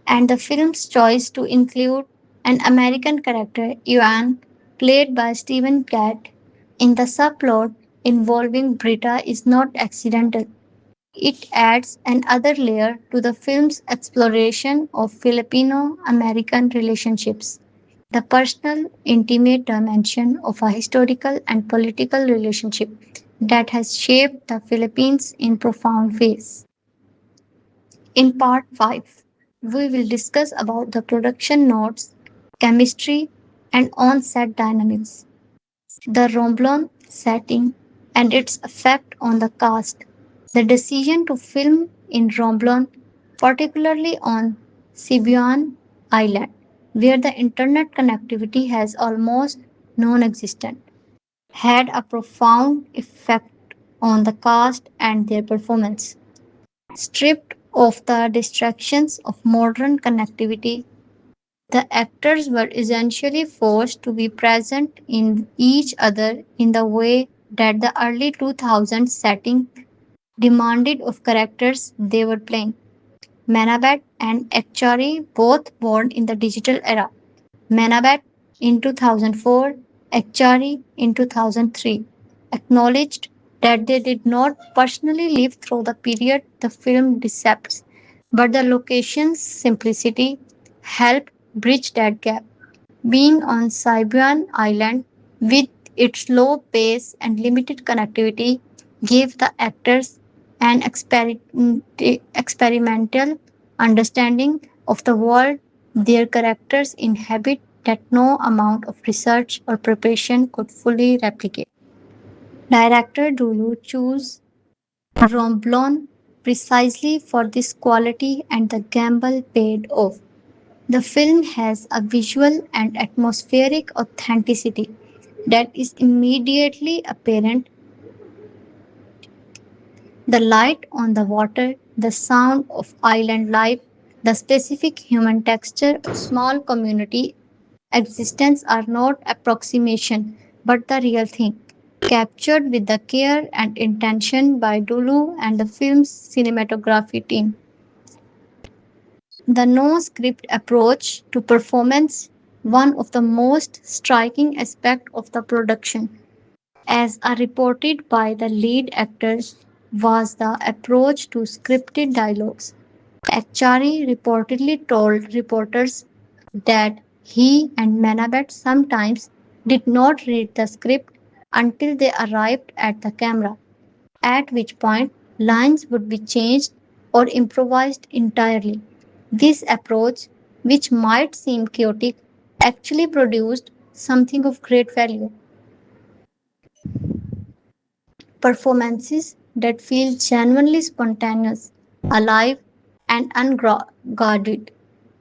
and the film's choice to include an American character, Yuan, played by Stephen Catt, in the subplot involving Brita is not accidental. It adds another layer to the film's exploration of Filipino American relationships, the personal, intimate dimension of a historical and political relationship that has shaped the Philippines in profound ways. In part 5, we will discuss about the production notes, chemistry, and on-set dynamics, the Romblon setting and its effect on the cast, the decision to film in Romblon, particularly on Sibuan Island, where the internet connectivity has almost non-existent, had a profound effect on the cast and their performance. Stripped of the distractions of modern connectivity, the actors were essentially forced to be present in each other in the way that the early 2000s setting demanded of characters they were playing. Manabat and Echarri both born in the digital era. Manabat in 2004, Echarri in 2003. acknowledged that they did not personally live through the period the film depicts, but the location's simplicity helped bridge that gap. Being on Sibuan Island with its low pace and limited connectivity gave the actors an experimental understanding of the world their characters inhabit that no amount of research or preparation could fully replicate. Director Dulu chose Romblon precisely for this quality and the gamble paid off. The film has a visual and atmospheric authenticity that is immediately apparent. The light on the water, the sound of island life, the specific human texture of small community existence are not approximation but the real thing, captured with the care and intention by Dulu and the film's cinematography team. The no script approach to performance, one of the most striking aspects of the production, as reported by the lead actors, was the approach to scripted dialogues. Echarri reportedly told reporters that he and Manabat sometimes did not read the script until they arrived at the camera, at which point lines would be changed or improvised entirely. This approach, which might seem chaotic, actually produced something of great value: performances that feel genuinely spontaneous, alive, and unguarded.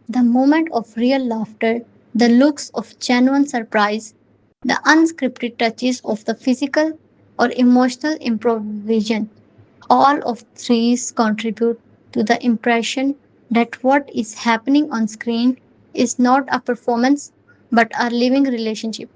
The moment of real laughter, the looks of genuine surprise, the unscripted touches of the physical or emotional improvisation, all of these contribute to the impression that what is happening on screen is not a performance but a living relationship.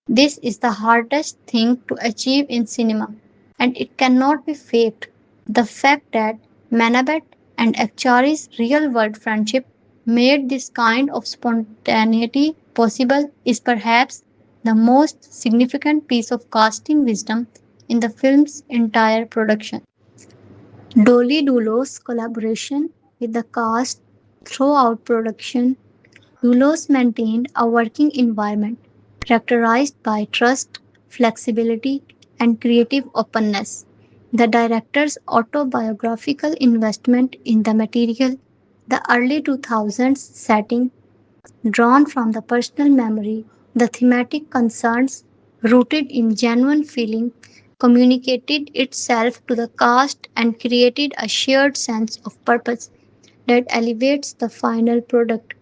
This is the hardest thing to achieve in cinema, and it cannot be faked. The fact that Manabat and Akchari's real world friendship made this kind of spontaneity possible is perhaps the most significant piece of casting wisdom in the film's entire production. Dolly Dulo's collaboration with the cast throughout production. Dulos maintained a working environment characterized by trust, flexibility, and creative openness. The director's autobiographical investment in the material, the early 2000s setting drawn from the personal memory, the thematic concerns rooted in genuine feeling, communicated itself to the cast and created a shared sense of purpose that elevates the final product.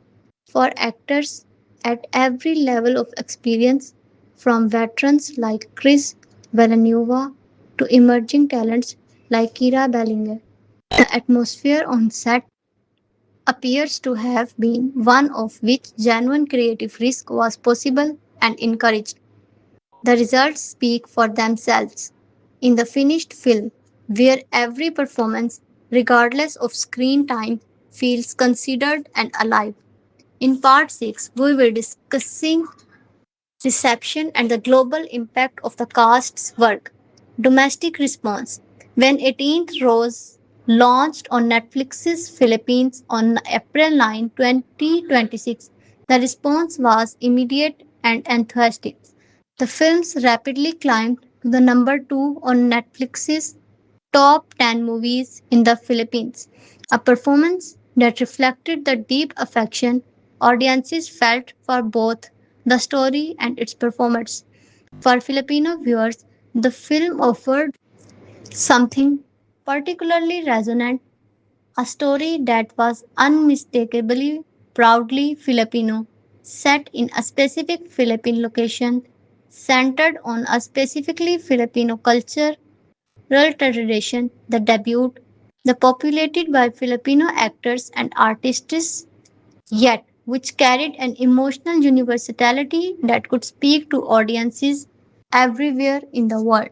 For actors at every level of experience, from veterans like Chris Villanueva to emerging talents like Kira Bellinger, the atmosphere on set appears to have been one of which genuine creative risk was possible and encouraged. The results speak for themselves. In the finished film, where every performance, regardless of screen time, feels considered and alive. In part 6, we will discussing reception and the global impact of the cast's work. Domestic response. When 18th Rose launched on Netflix's Philippines on April 9, 2026, the response was immediate and enthusiastic. The films rapidly climbed to the number 2 on Netflix's top 10 movies in the Philippines, a performance that reflected the deep affection audiences felt for both the story and its performers. For Filipino viewers, the film offered something particularly resonant, a story that was unmistakably proudly Filipino, set in a specific Philippine location, centered on a specifically Filipino culture rural tradition, the debut, the populated by Filipino actors and artists, yet which carried an emotional universality that could speak to audiences everywhere in the world.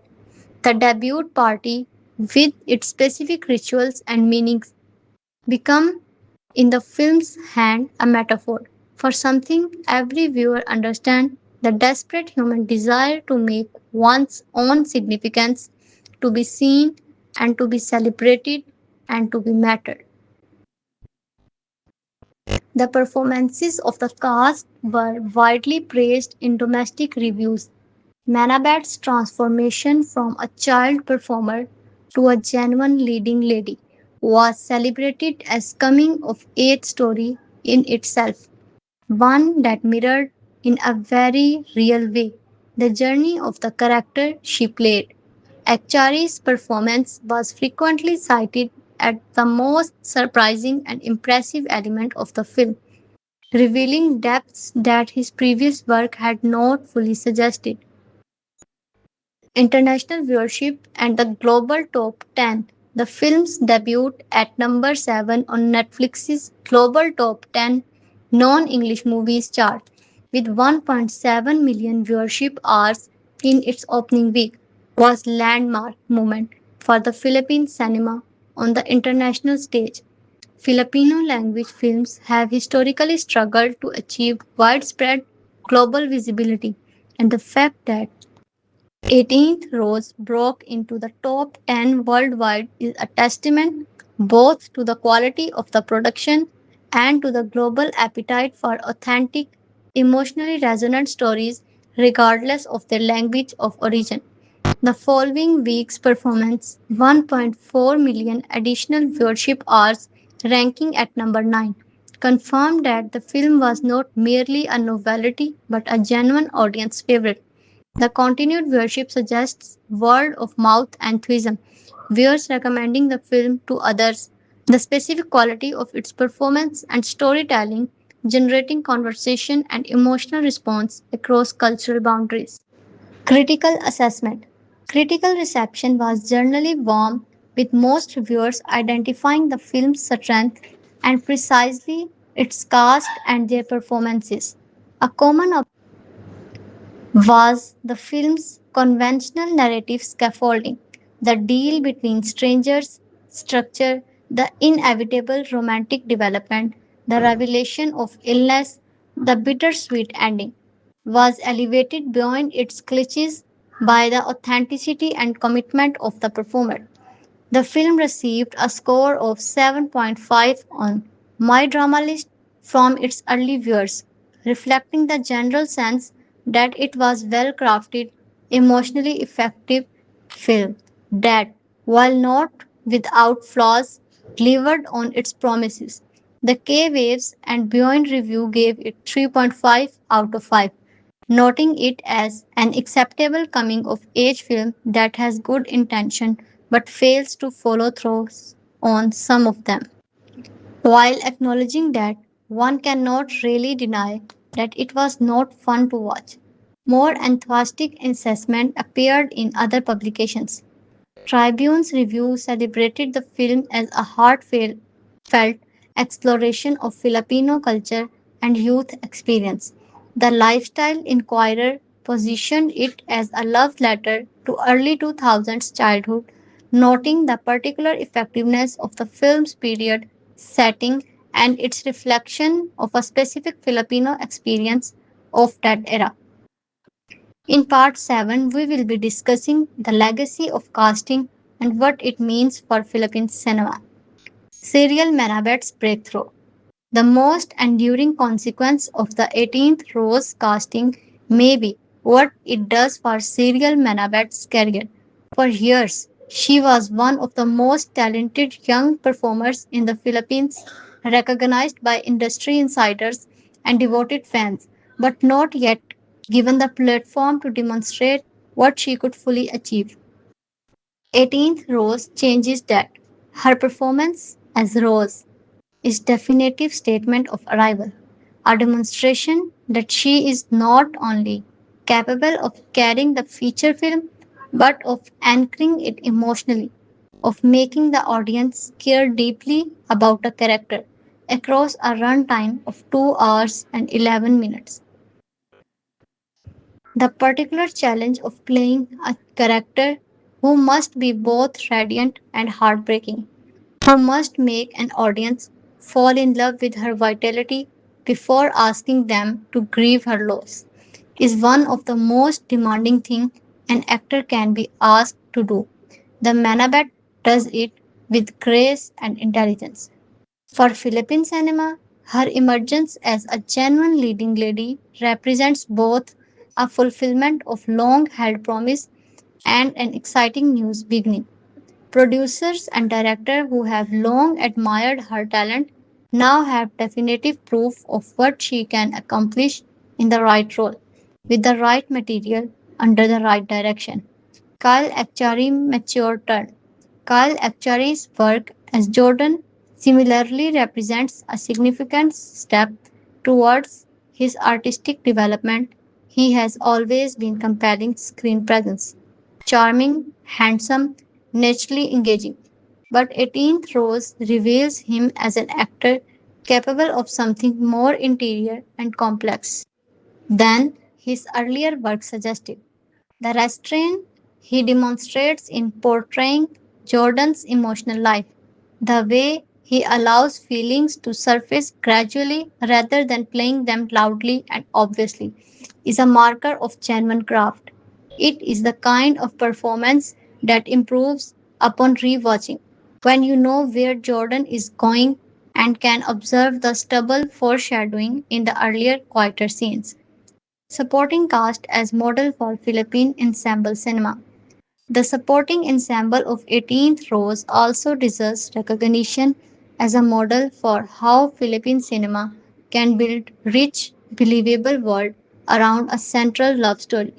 The debut party, with its specific rituals and meanings, become in the film's hand a metaphor for something every viewer understands the desperate human desire to make one's own significance, to be seen and to be celebrated and to be mattered. The performances of the cast were widely praised in domestic reviews. Manabat's transformation from a child performer to a genuine leading lady was celebrated as coming of age story in itself, one that mirrored in a very real way the journey of the character she played. Echarri's performance was frequently cited as the most surprising and impressive element of the film, revealing depths that his previous work had not fully suggested. International viewership and the global top 10. The film's debuted at number 7 on Netflix's global top 10 non English movies chart with 1.7 million viewership hours in its opening week was landmark moment for the Philippine cinema on the international stage. Filipino language films have historically struggled to achieve widespread global visibility, and the fact that 18th Rose broke into the top 10 worldwide is a testament both to the quality of the production and to the global appetite for authentic, emotionally resonant stories regardless of their language of origin. The following week's performance, 1.4 million additional viewership hours, ranking at number 9, confirmed that the film was not merely a novelty but a genuine audience favorite. The continued viewership suggests word of mouth enthusiasm, viewers recommending the film to others, the specific quality of its performance and storytelling, generating conversation and emotional response across cultural boundaries. Critical assessment. Critical reception was generally warm, with most reviewers identifying the film's strength and precisely its cast and their performances. A common was the film's conventional narrative scaffolding, the deal between strangers, structure, the inevitable romantic development, the revelation of illness, the bittersweet ending, was elevated beyond its cliches by the authenticity and commitment of the performer. The film received a score of 7.5 on My Drama List from its early viewers, reflecting the general sense that it was well crafted, emotionally effective film that, while not without flaws, delivered on its promises. The K Waves and Beyond review gave it 3.5 out of 5, noting it as an acceptable coming of age film that has good intention but fails to follow through on some of them, while acknowledging that one cannot really deny that it was not fun to watch. More enthusiastic assessment appeared in other publications. Tribune's review celebrated the film as a heartfelt felt exploration of Filipino culture and youth experience. The Lifestyle Inquirer positioned it as a love letter to early 2000s childhood, noting the particular effectiveness of the film's period setting and its reflection of a specific Filipino experience of that era. In part 7, we will be discussing the legacy of casting and what it means for Philippine cinema. Xyriel Manabat's breakthrough. The most enduring consequence of the 18th Rose casting may be what it does for Xyriel Manabat's career. For years, she was one of the most talented young performers in the Philippines, recognized by industry insiders and devoted fans, but not yet given the platform to demonstrate what she could fully achieve. 18th Rose changes that. Her performance as Rose is definitive statement of arrival, a demonstration that she is not only capable of carrying the feature film but of anchoring it emotionally, of making the audience care deeply about a character across a runtime of 2 hours and 11 minutes. The particular challenge of playing a character who must be both radiant and heartbreaking, who must make an audience fall in love with her vitality before asking them to grieve her loss. is one of the most demanding things an actor can be asked to do. The Manabat does it with grace and intelligence. For Philippine cinema, her emergence as a genuine leading lady represents both a fulfillment of long held promise and an exciting new beginning. Producers and directors who have long admired her talent now have definitive proof of what she can accomplish in the right role, with the right material, under the right direction. Kyle Echarri mature turn. Kyle Echarri's work as Jordan similarly represents a significant step towards his artistic development. He has always been compelling screen presence, charming, handsome, naturally engaging. But 18th Rose reveals him as an actor capable of something more interior and complex than his earlier work suggested. The restraint he demonstrates in portraying Jordan's emotional life, the way he allows feelings to surface gradually rather than playing them loudly and obviously, is a marker of genuine craft. It is the kind of performance that improves upon rewatching. When you know where Jordan is going and can observe the stubble foreshadowing in the earlier, quieter scenes. Supporting cast as model for Philippine ensemble cinema. The supporting ensemble of 18th Rose also deserves recognition as a model for how Philippine cinema can build rich, believable world around a central love story.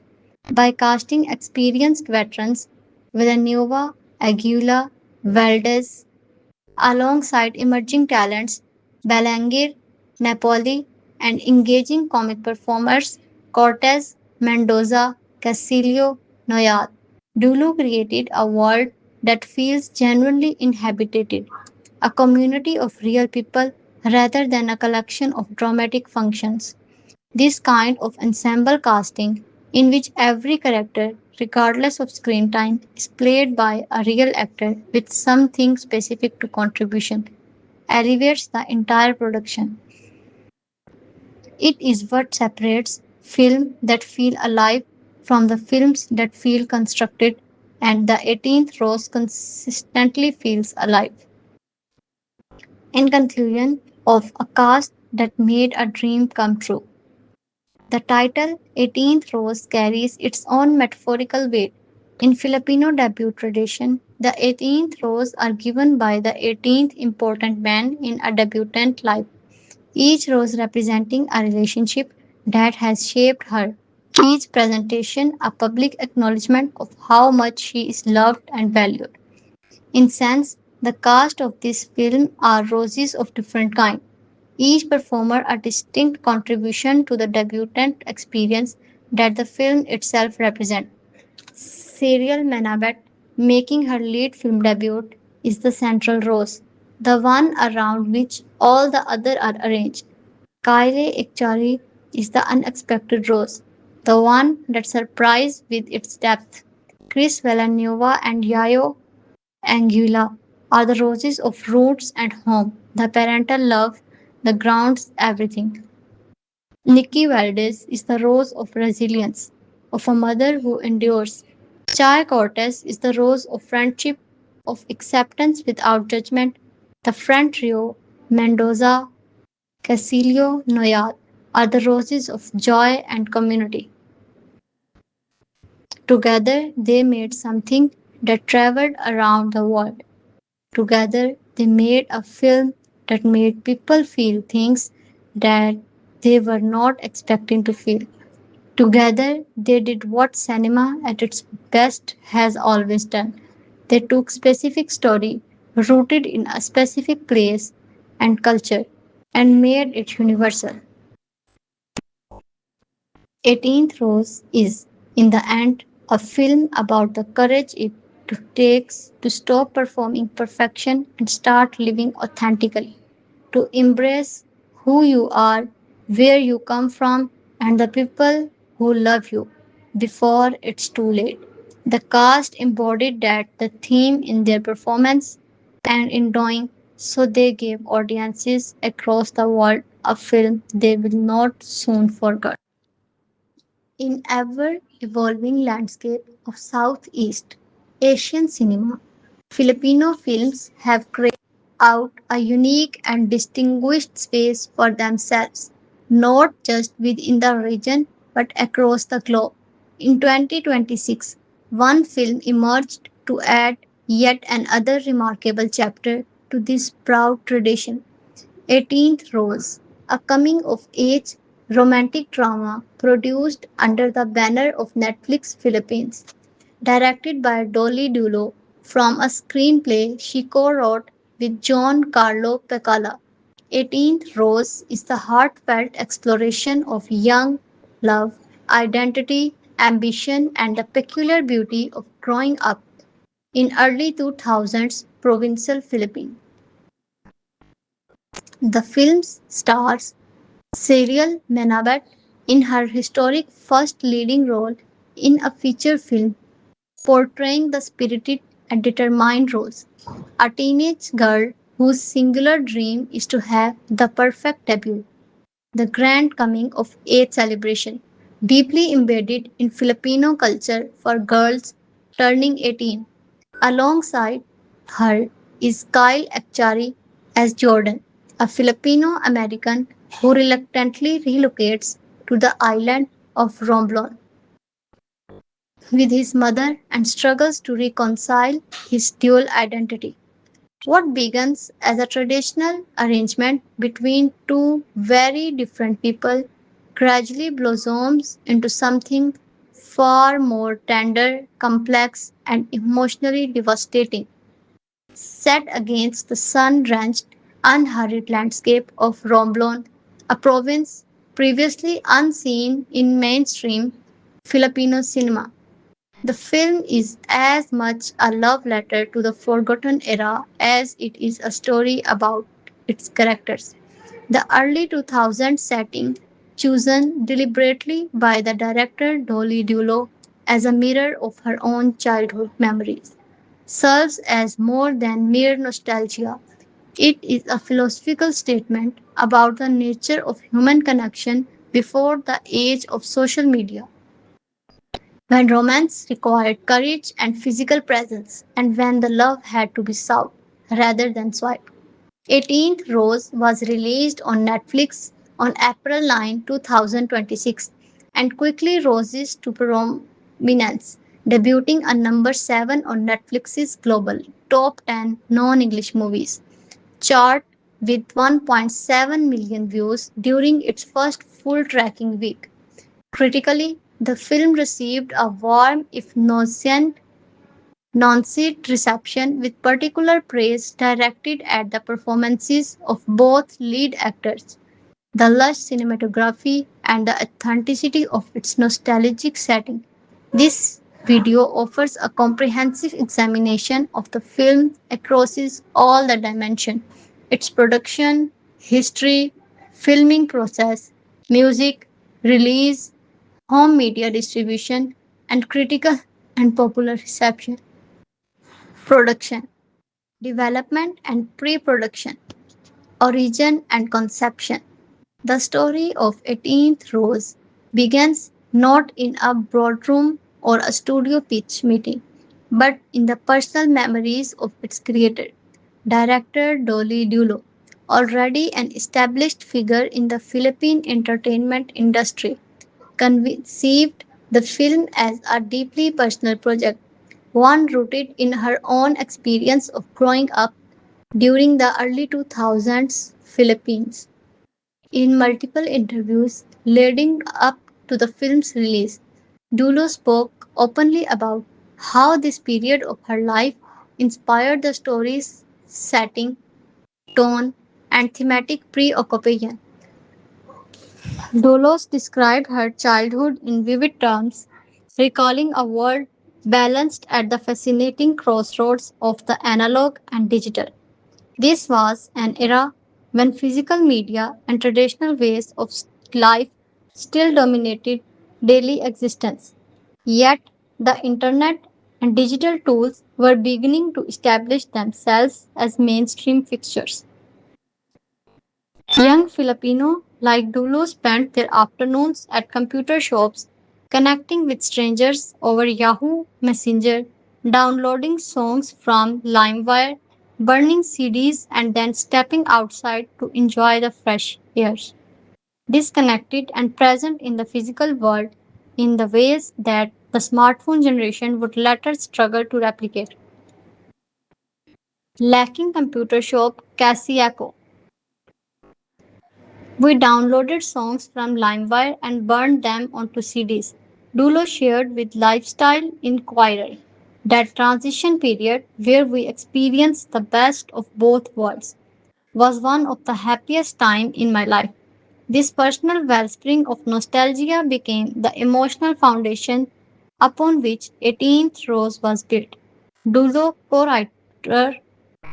By casting experienced veterans Villanueva, Aguila, Valdez, alongside emerging talents Balangir, Napoli, and engaging comic performers Cortez, Mendoza, Casilio, Noyat. Dulu created a world that feels genuinely inhabited, a community of real people rather than a collection of dramatic functions. This kind of ensemble casting, in which every character, regardless of screen time, is played by a real actor with something specific to contribution, elevates the entire production. It is what separates film that feel alive from the films that feel constructed, and the 18th Rose consistently feels alive. In conclusion, of a cast that made a dream come true. The title 18th Rose carries its own metaphorical weight. In Filipino debut tradition, the 18th rose are given by the 18th important man in a debutante life, each rose representing a relationship that has shaped her. Each presentation a public acknowledgement of how much she is loved and valued. In sense, the cast of this film are roses of different kind, each performer a distinct contribution to the debutante experience that the film itself represents. Xyriel Manabat, making her lead film debut, is the central rose, the one around which all the others are arranged. Kylie Echarri is the unexpected rose, the one that surprised with its depth. Chris Villanueva and Yayo Anguilla are the roses of roots and home, the parental love that grounds everything. Nikki Valdez is the rose of resilience, of a mother who endures. Chai Cortez is the rose of friendship, of acceptance without judgment. The front trio, Mendoza, Casilio, Noyat, are the roses of joy and community. Together, they made something that traveled around the world. Together, they made a film that made people feel things that they were not expecting to feel. Together, they did what cinema at its best has always done. They took specific story rooted in a specific place and culture and made it universal. 18th Rose is, in the end, a film about the courage it takes to stop performing perfection and start living authentically, to embrace who you are, where you come from, and the people who love you before it's too late. The cast embodied that the theme in their performance and in doing so they gave audiences across the world a film they will not soon forget. In ever evolving landscape of Southeast Asian cinema, Filipino films have created out a unique and distinguished space for themselves, not just within the region but across the globe. In 2026, one film emerged to add yet another remarkable chapter to this proud tradition. 18th Rose, a coming of age romantic drama produced under the banner of Netflix Philippines. Directed by Dolly Dulo from a screenplay she co wrote with John Carlo Pecala. 18th Rose is the heartfelt exploration of young love, identity, ambition, and the peculiar beauty of growing up in early 2000s provincial Philippines. The film stars Xyriel Manabat in her historic first leading role in a feature film portraying the spirited and determined Rose, a teenage girl whose singular dream is to have the perfect debut, the grand coming of age celebration, deeply embedded in Filipino culture for girls turning 18. Alongside her is Kyle Echarri as Jordan, a Filipino American who reluctantly relocates to the island of Romblon with his mother and struggles to reconcile his dual identity. What begins as a traditional arrangement between two very different people gradually blossoms into something far more tender, complex, and emotionally devastating. Set against the sun drenched, unhurried landscape of Romblon, a province previously unseen in mainstream Filipino cinema. The film is as much a love letter to the forgotten era as it is a story about its characters. The early 2000s setting, chosen deliberately by the director Dolly Dulo as a mirror of her own childhood memories, serves as more than mere nostalgia. It is a philosophical statement about the nature of human connection before the age of social media, when romance required courage and physical presence, and when the love had to be sought rather than swiped. 18th Rose was released on Netflix on April 9, 2026, and quickly rose to prominence, debuting at number 7 on Netflix's global top 10 non-English movies chart with 1.7 million views during its first full tracking week. Critically, the film received a warm, if non-seat reception, with particular praise directed at the performances of both lead actors, the lush cinematography, and the authenticity of its nostalgic setting. This video offers a comprehensive examination of the film across all the dimensions: its production, history, filming process, music, release, home media distribution, and critical and popular reception. Production, development, and pre production, origin and conception. The story of 18th Rose begins not in a boardroom or a studio pitch meeting, but in the personal memories of its creator, director Dolly Dulo, already an established figure in the Philippine entertainment industry, conceived the film as a deeply personal project, one rooted in her own experience of growing up during the early 2000s Philippines. In multiple interviews leading up to the film's release, Dulo spoke openly about how this period of her life inspired the story's setting, tone, and thematic preoccupation. Dolos described her childhood in vivid terms, recalling a world balanced at the fascinating crossroads of the analog and digital. This was an era when physical media and traditional ways of life still dominated daily existence. Yet, the internet and digital tools were beginning to establish themselves as mainstream fixtures. Young Filipino like Dulo spent their afternoons at computer shops connecting with strangers over Yahoo Messenger, downloading songs from LimeWire, burning CDs, and then stepping outside to enjoy the fresh air. Disconnected and present in the physical world in the ways that the smartphone generation would later struggle to replicate. Lacking computer shop Casio. We downloaded songs from LimeWire and burned them onto CDs. Dulo shared with Lifestyle Inquirer. That transition period where we experienced the best of both worlds was one of the happiest time in my life. This personal wellspring of nostalgia became the emotional foundation upon which 18th Rose was built. Dulo co-writer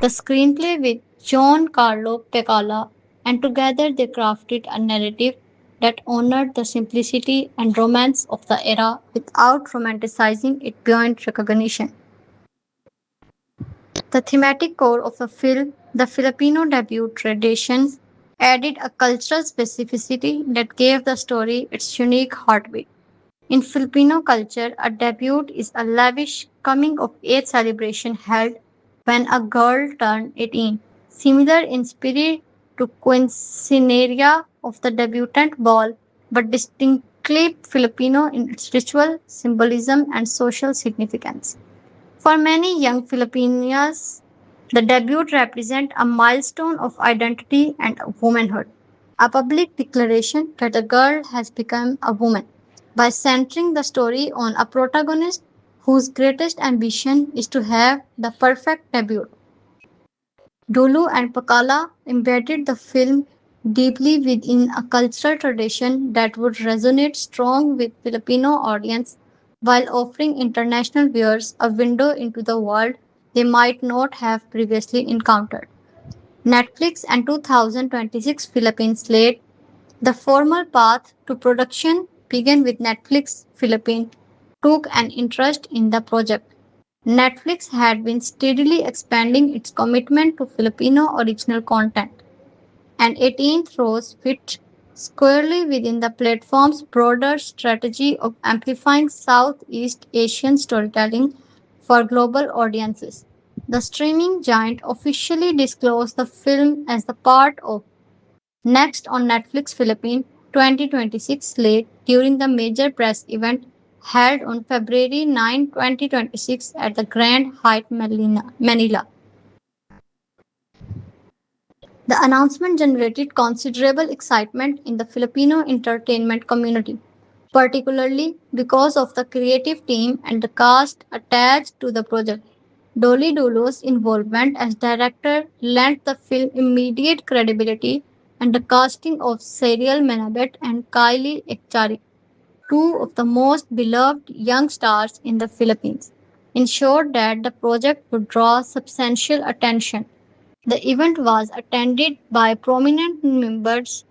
the screenplay with John Carlo Pecala, and together they crafted a narrative that honored the simplicity and romance of the era without romanticizing it beyond recognition. The thematic core of the film, the Filipino debut tradition, added a cultural specificity that gave the story its unique heartbeat. In Filipino culture, a debut is a lavish coming of age celebration held when a girl turned 18, similar in spirit to quinceañera of the debutante ball, but distinctly Filipino in its ritual, symbolism, and social significance. For many young Filipinos, the debut represents a milestone of identity and womanhood, a public declaration that a girl has become a woman. By centering the story on a protagonist whose greatest ambition is to have the perfect debut, Dulu and Pakala embedded the film deeply within a cultural tradition that would resonate strong with Filipino audience while offering international viewers a window into the world they might not have previously encountered. Netflix and 2026 Philippines slate. The formal path to production began with Netflix Philippines took an interest in the project. Netflix had been steadily expanding its commitment to Filipino original content, and 18th Rose fit squarely within the platform's broader strategy of amplifying Southeast Asian storytelling for global audiences. The streaming giant officially disclosed the film as the part of Next on Netflix Philippines 2026 slate during the major press event held on February 9, 2026 at the Grand Hyatt Manila. The announcement generated considerable excitement in the Filipino entertainment community, particularly because of the creative team and the cast attached to the project. Dolly Dulo's involvement as director lent the film immediate credibility, and the casting of Xyriel Manabat and Kylie Echarri, two of the most beloved young stars in the Philippines, ensured that the project would draw substantial attention. The event was attended by prominent members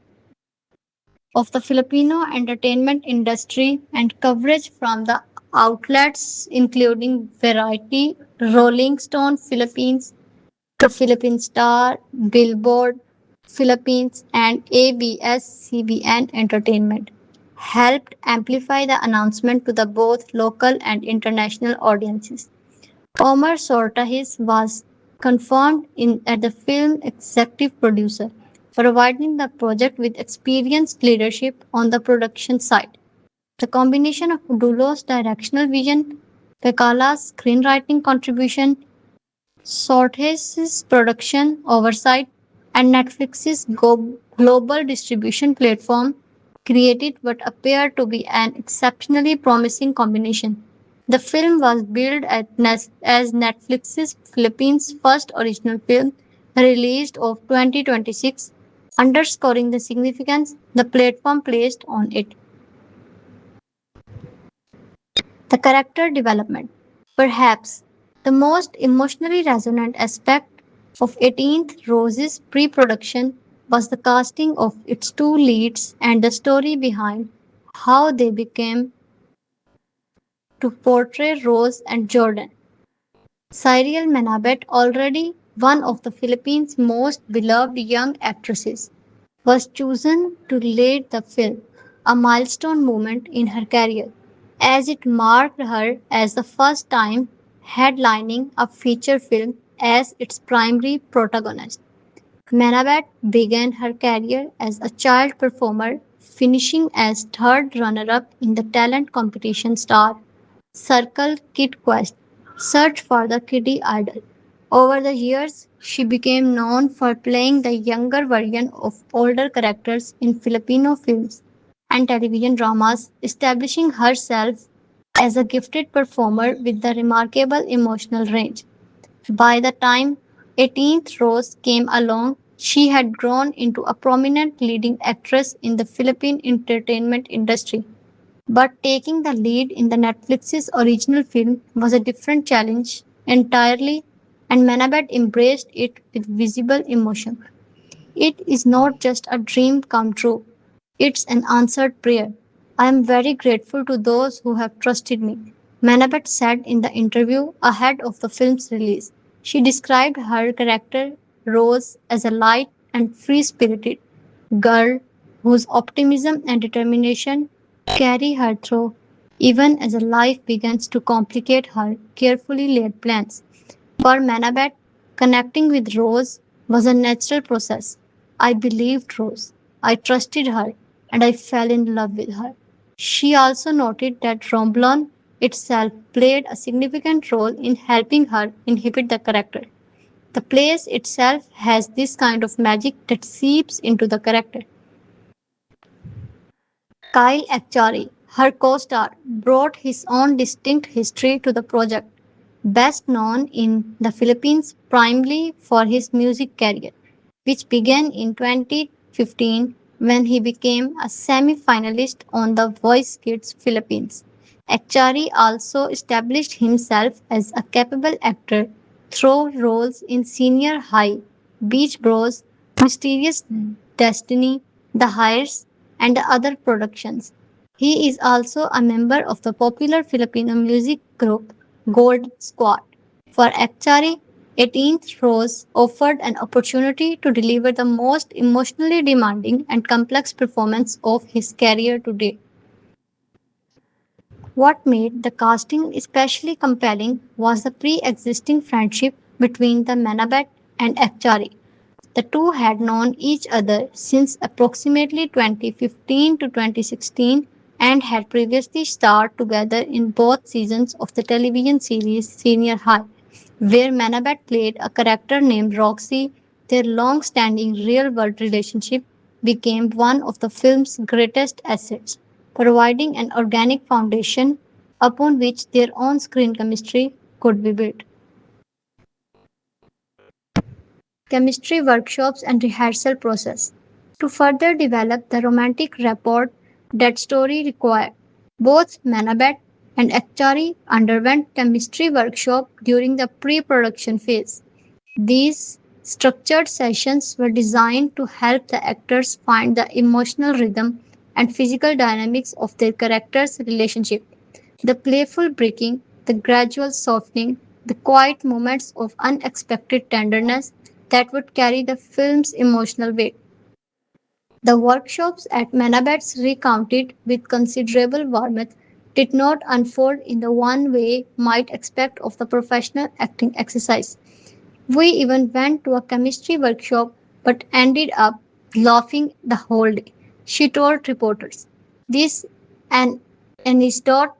of the Filipino entertainment industry, and coverage from the outlets including Variety, Rolling Stone Philippines, The Philippine Star, Billboard Philippines, and ABS-CBN Entertainment helped amplify the announcement to the both local and international audiences. Omar Sortahis was confirmed as the film executive producer, providing the project with experienced leadership on the production side. The combination of Dulo's directional vision, Pekala's screenwriting contribution, Sortes's production oversight, and Netflix's global distribution platform created what appeared to be an exceptionally promising combination. The film was billed as Netflix's Philippines' first original film, released of 2026, underscoring the significance the platform placed on it. The character development. Perhaps the most emotionally resonant aspect of 18th Rose's pre production was the casting of its two leads and the story behind how they became to portray Rose and Jordan. Xyriel Manabat, already one of the Philippines' most beloved young actresses, was chosen to lead the film, a milestone moment in her career. as it marked her as the first time headlining a feature film as its primary protagonist. Manabat began her career as a child performer, finishing as third runner up in the talent competition star Circle Kid Quest Search for the Kiddie Idol. Over the years, she became known for playing the younger version of older characters in Filipino films and television dramas, establishing herself as a gifted performer with a remarkable emotional range. By the time 18th Rose came along, she had grown into a prominent leading actress in the Philippine entertainment industry. But taking the lead in the Netflix's original film was a different challenge entirely, and Manabat embraced it with visible emotion. It is not just a dream come true, it's an answered prayer. I am very grateful to those who have trusted me. Manabat said in the interview ahead of the film's release. She described her character, Rose, as a light and free spirited girl whose optimism and determination carry her through, even as life begins to complicate her carefully laid plans. For Manabat, connecting with Rose was a natural process. I believed Rose, I trusted her, and I fell in love with her. She also noted that Romblon itself played a significant role in helping her inhabit the character. The place itself has this kind of magic that seeps into the character. Kyle Echarri, her co-star, brought his own distinct history to the project, best known in the Philippines primarily for his music career, which began in 2015 when he became a semi-finalist on The Voice Kids Philippines. Echarri also established himself as a capable actor through roles in Senior High, Beach Bros, Mysterious Destiny, The Hires, and other productions. He is also a member of the popular Filipino music group Gold Squad. For Echarri, 18th Rose offered an opportunity to deliver the most emotionally demanding and complex performance of his career to date. What made the casting especially compelling was the pre existing friendship between the Manabat and Echarri. The two had known each other since approximately 2015 to 2016 and had previously starred together in both seasons of the television series Senior High, where Manabat played a character named Roxy. Their long standing real world relationship became one of the film's greatest assets, providing an organic foundation upon which their on screen chemistry could be built. Chemistry workshops and rehearsal process. To further develop the romantic rapport that story required, both Manabat and Akhtari underwent chemistry workshop during the pre-production phase. These structured sessions were designed to help the actors find the emotional rhythm and physical dynamics of their characters' relationship. The playful breaking, the gradual softening, the quiet moments of unexpected tenderness that would carry the film's emotional weight. The workshops at Manabat's recounted with considerable warmth did not unfold in the one way might expect of the professional acting exercise. We even went to a chemistry workshop but ended up laughing the whole day. She told reporters. This an anecdote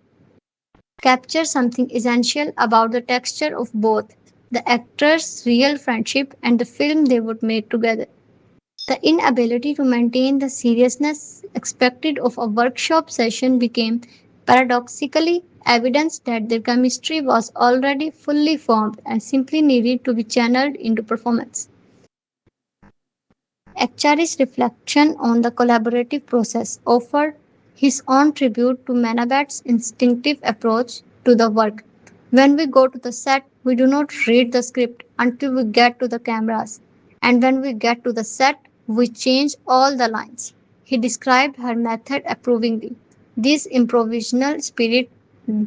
capture something essential about the texture of both the actors' real friendship and the film they would make together. The inability to maintain the seriousness expected of a workshop session became paradoxically evidence that their chemistry was already fully formed and simply needed to be channeled into performance. Akchari's reflection on the collaborative process offered his own tribute to Manabat's instinctive approach to the work. When we go to the set, we do not read the script until we get to the cameras, and when we get to the set, we change all the lines. He described her method approvingly. This improvisational spirit,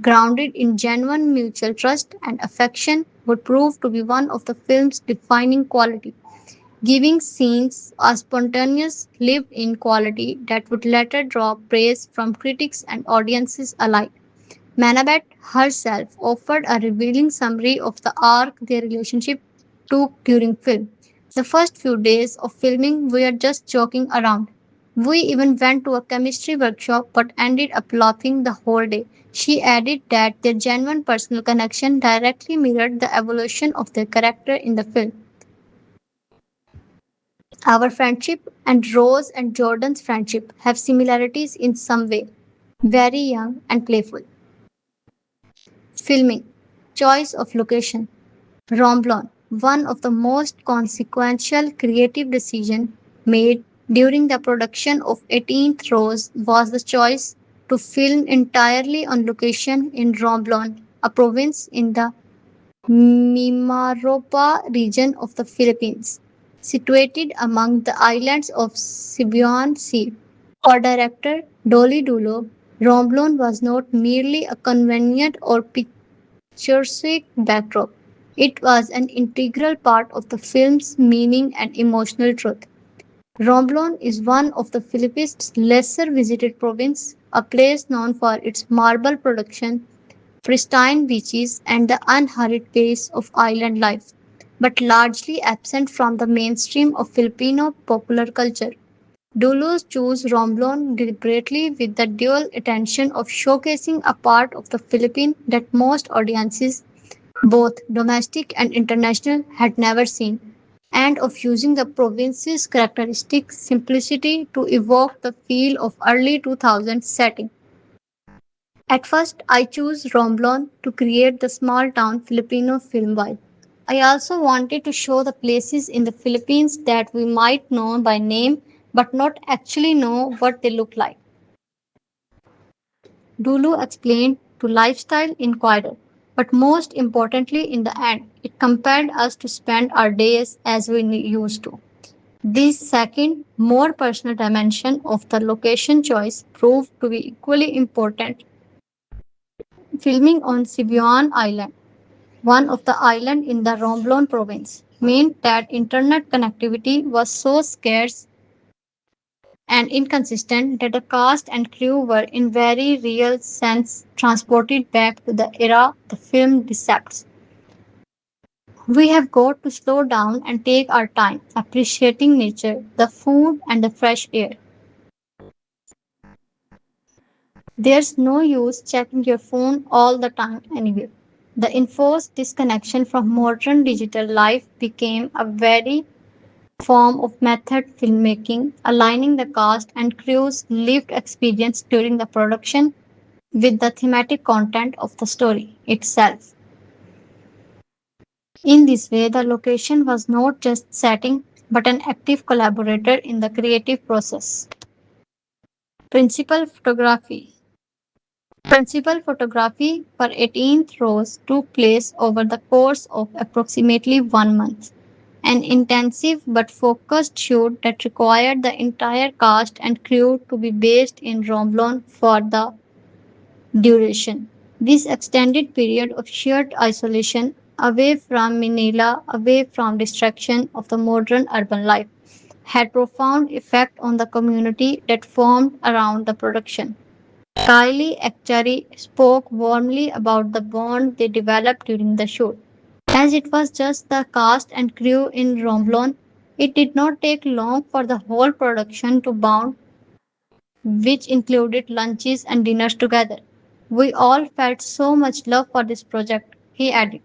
grounded in genuine mutual trust and affection, would prove to be one of the film's defining qualities, giving scenes a spontaneous, lived in quality that would later draw praise from critics and audiences alike. Manabat herself offered a revealing summary of the arc their relationship took during film. The first few days of filming we were just joking around. We even went to a chemistry workshop but ended up laughing the whole day. She added that their genuine personal connection directly mirrored the evolution of their character in the film. Our friendship and Rose and Jordan's friendship have similarities in some way. Very young and playful. Filming. Choice of location. Romblon, one of the most consequential creative decisions made during the production of 18th Rose was the choice to film entirely on location in Romblon, a province in the Mimaropa region of the Philippines, situated among the islands of Sibuyan Sea. For director Dolly Dulo, Romblon was not merely a convenient or picturesque backdrop. It was an integral part of the film's meaning and emotional truth. Romblon is one of the Philippines' lesser visited provinces, a place known for its marble production, pristine beaches, and the unhurried pace of island life, but largely absent from the mainstream of Filipino popular culture. Duluth chose Romblon deliberately with the dual intention of showcasing a part of the Philippines that most audiences, both domestic and international, had never seen, and of using the province's characteristic simplicity to evoke the feel of early 2000s setting. At first, I chose Romblon to create the small town Filipino film vibe. I also wanted to show the places in the Philippines that we might know by name but not actually know what they look like. Dulu explained to Lifestyle Inquirer. But most importantly, in the end, it compelled us to spend our days as we used to. This second, more personal dimension of the location choice proved to be equally important. Filming on Sibuan Island, one of the islands in the Romblon province, meant that internet connectivity was so scarce and inconsistent that the cast and crew were in very real sense transported back to the era the film depicts. We have got to slow down and take our time, appreciating nature, the food, and the fresh air. There's no use checking your phone all the time anyway. The enforced disconnection from modern digital life became a very form of method filmmaking, aligning the cast and crew's lived experience during the production with the thematic content of the story itself. In this way, the location was not just setting but an active collaborator in the creative process. Principal photography. Principal photography for 18th Rose took place over the course of approximately 1 month. An intensive but focused shoot that required the entire cast and crew to be based in Romblon for the duration. This extended period of shared isolation, away from Manila, away from distraction of the modern urban life, had profound effect on the community that formed around the production. Kylie Echarri spoke warmly about the bond they developed during the shoot. As it was just the cast and crew in Romblon, it did not take long for the whole production to bond, which included lunches and dinners together. We all felt so much love for this project, he added.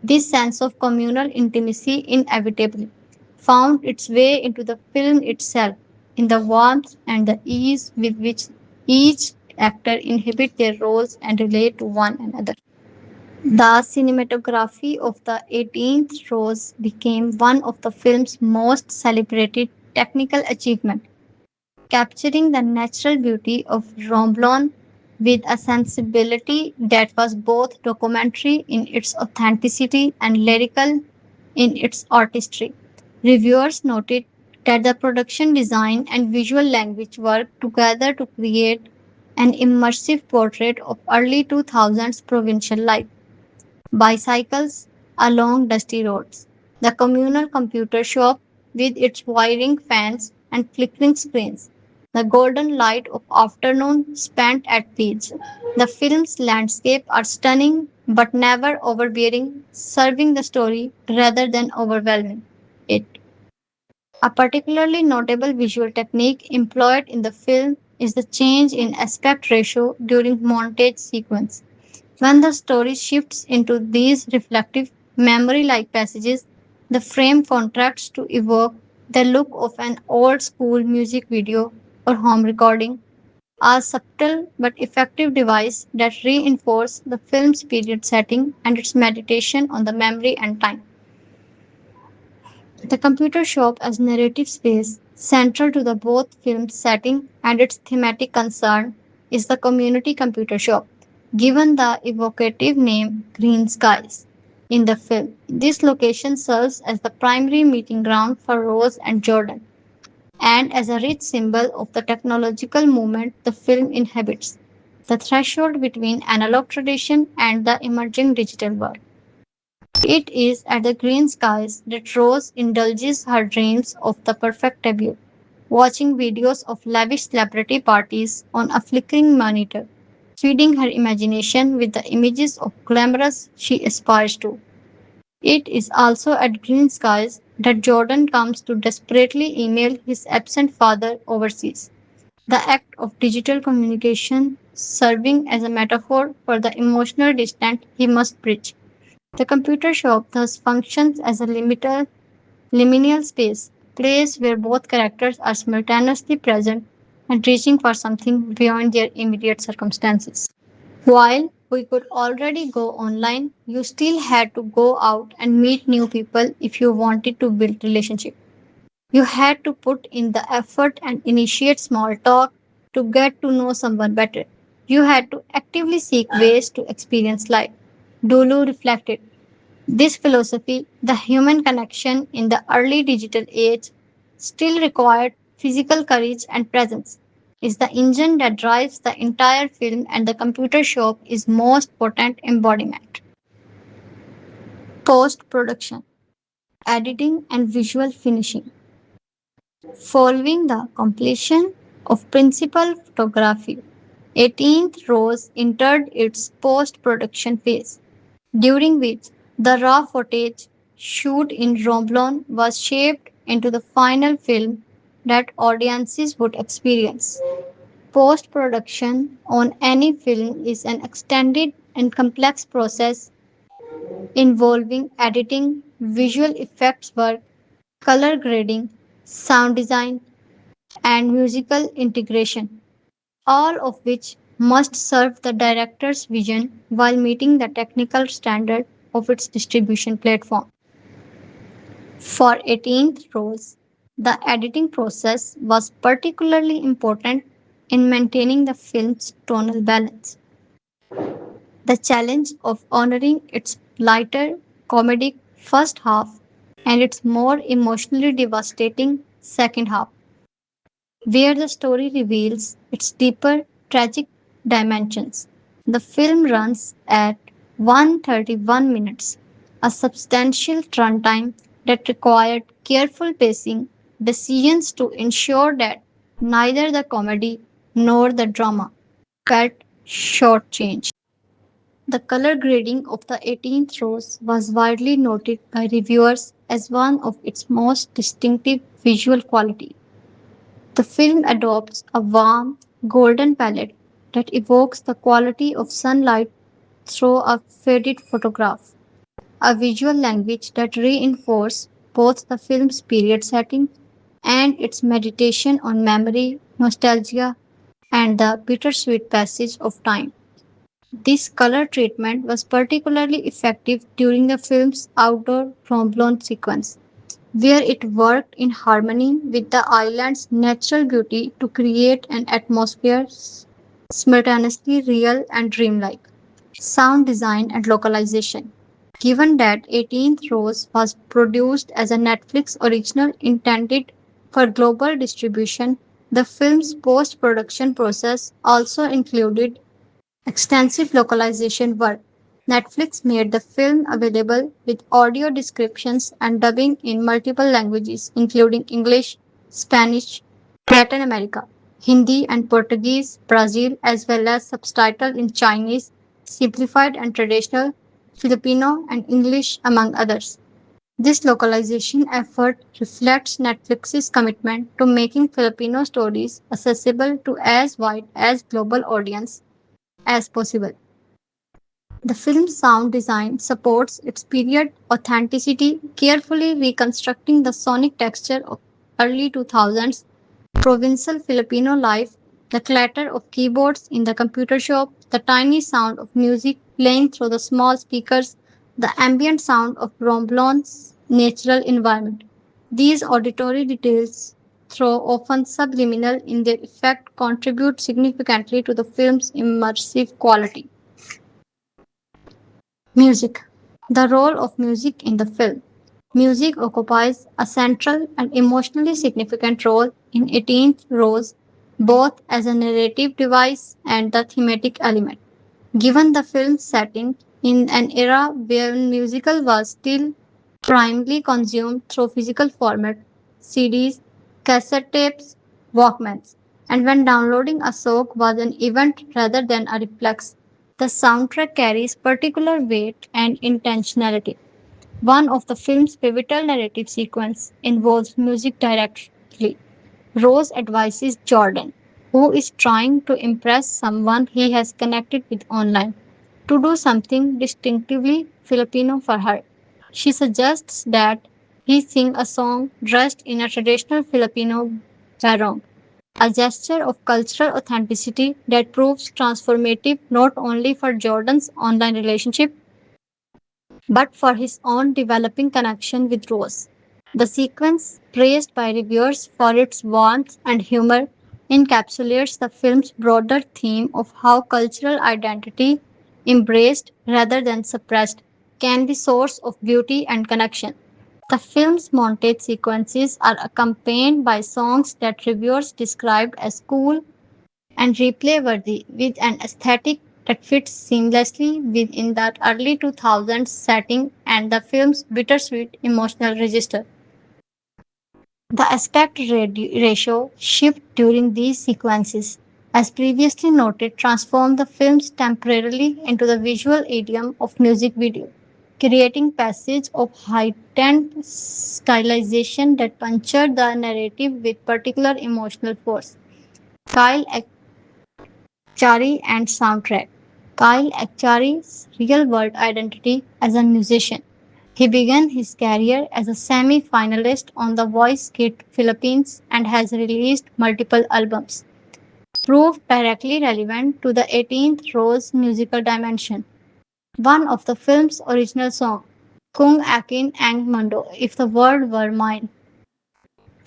This sense of communal intimacy inevitably found its way into the film itself, in the warmth and the ease with which each actor inhabit their roles and relate to one another. The cinematography of the 18th Rose became one of the film's most celebrated technical achievements, capturing the natural beauty of Romblon with a sensibility that was both documentary in its authenticity and lyrical in its artistry. Reviewers noted that the production design and visual language worked together to create an immersive portrait of early 2000s provincial life. Bicycles along dusty roads, the communal computer shop with its wiring fans and flickering screens, the golden light of afternoon spent at beach. The film's landscape are stunning but never overbearing, serving the story rather than overwhelming it. A particularly notable visual technique employed in the film is the change in aspect ratio during montage sequence. When the story shifts into these reflective, memory like passages, the frame contracts to evoke the look of an old school music video or home recording, a subtle but effective device that reinforces the film's period setting and its meditation on the memory and time. The computer shop as narrative space, central to the both film's setting and its thematic concern, is the community computer shop, given the evocative name Green Skies. In the film, this location serves as the primary meeting ground for Rose and Jordan, and as a rich symbol of the technological movement the film inhabits, the threshold between analog tradition and the emerging digital world. It is at the green skies that Rose indulges her dreams of the perfect debut, watching videos of lavish celebrity parties on a flickering monitor, feeding her imagination with the images of glamorous she aspires to. It is also at green skies that Jordan comes to desperately email his absent father overseas, the act of digital communication serving as a metaphor for the emotional distance he must bridge. The computer shop thus functions as a liminal space, place where both characters are simultaneously present and reaching for something beyond their immediate circumstances. While we could already go online, you still had to go out and meet new people if you wanted to build relationship. You had to put in the effort and initiate small talk to get to know someone better. You had to actively seek ways to experience life. Dulu reflected this philosophy, the human connection in the early digital age, still required physical courage and presence, is the engine that drives the entire film, and the computer shop is most potent embodiment. Post production, editing and visual finishing. Following the completion of principal photography, 18th Rose entered its post production phase, during which the raw footage shoot in Romblon was shaped into the final film that audiences would experience. Post production on any film is an extended and complex process involving editing, visual effects work, color grading, sound design, and musical integration, all of which must serve the director's vision while meeting the technical standard of its distribution platform. For 18th Rose, the editing process was particularly important in maintaining the film's tonal balance. The challenge of honoring its lighter, comedic first half and its more emotionally devastating second half, where the story reveals its deeper, tragic dimensions. The film runs at 131 minutes, a substantial runtime that required careful pacing decisions to ensure that neither the comedy nor the drama felt shortchanged. The color grading of the 18th Rose was widely noted by reviewers as one of its most distinctive visual quality. The film adopts a warm, golden palette that evokes the quality of sunlight through a faded photograph, a visual language that reinforces both the film's period setting and its meditation on memory, nostalgia, and the bittersweet passage of time. This color treatment was particularly effective during the film's outdoor Romblon sequence, where it worked in harmony with the island's natural beauty to create an atmosphere simultaneously real and dreamlike. Sound design and localization. Given that 18th Rose was produced as a Netflix original intended for global distribution, the film's post production process also included extensive localization work. Netflix made the film available with audio descriptions and dubbing in multiple languages, including English, Spanish, Latin America. Hindi and Portuguese, Brazil, as well as subtitled in Chinese, simplified and traditional, Filipino, and English, among others. This localization effort reflects Netflix's commitment to making Filipino stories accessible to as wide as global audience as possible. The film's sound design supports its period authenticity, carefully reconstructing the sonic texture of early 2000s provincial Filipino life, the clatter of keyboards in the computer shop, the tiny sound of music playing through the small speakers, the ambient sound of Romblon's natural environment. These auditory details, though often subliminal in their effect, contribute significantly to the film's immersive quality. Music. The role of music in the film. Music occupies a central and emotionally significant role in 18th Rose, both as a narrative device and the thematic element. Given the film's setting in an era where musical was still primarily consumed through physical format, CDs, cassette tapes, Walkmans, and when downloading a song was an event rather than a reflex, the soundtrack carries particular weight and intentionality. One of the film's pivotal narrative sequences involves music directly. Rose advises Jordan, who is trying to impress someone he has connected with online, to do something distinctively Filipino for her. She suggests that he sing a song dressed in a traditional Filipino barong, a gesture of cultural authenticity that proves transformative not only for Jordan's online relationship but for his own developing connection with Rose. The sequence, praised by reviewers for its warmth and humor, encapsulates the film's broader theme of how cultural identity, embraced rather than suppressed, can be source of beauty and connection. The film's montage sequences are accompanied by songs that reviewers described as cool and replay worthy, with an aesthetic that fits seamlessly within that early 2000s setting and the film's bittersweet emotional register. The ratio shift during these sequences, as previously noted, transformed the films temporarily into the visual idiom of music video, creating passages of heightened stylization that punctured the narrative with particular emotional force. Kyle Echarri and soundtrack. Kyle Echarri's real-world identity as a musician. He began his career as a semi-finalist on The Voice Kids Philippines and has released multiple albums, proof directly relevant to the 18th Rose musical dimension. One of the film's original songs, Kung Akin Ang Mundo, If the World Were Mine,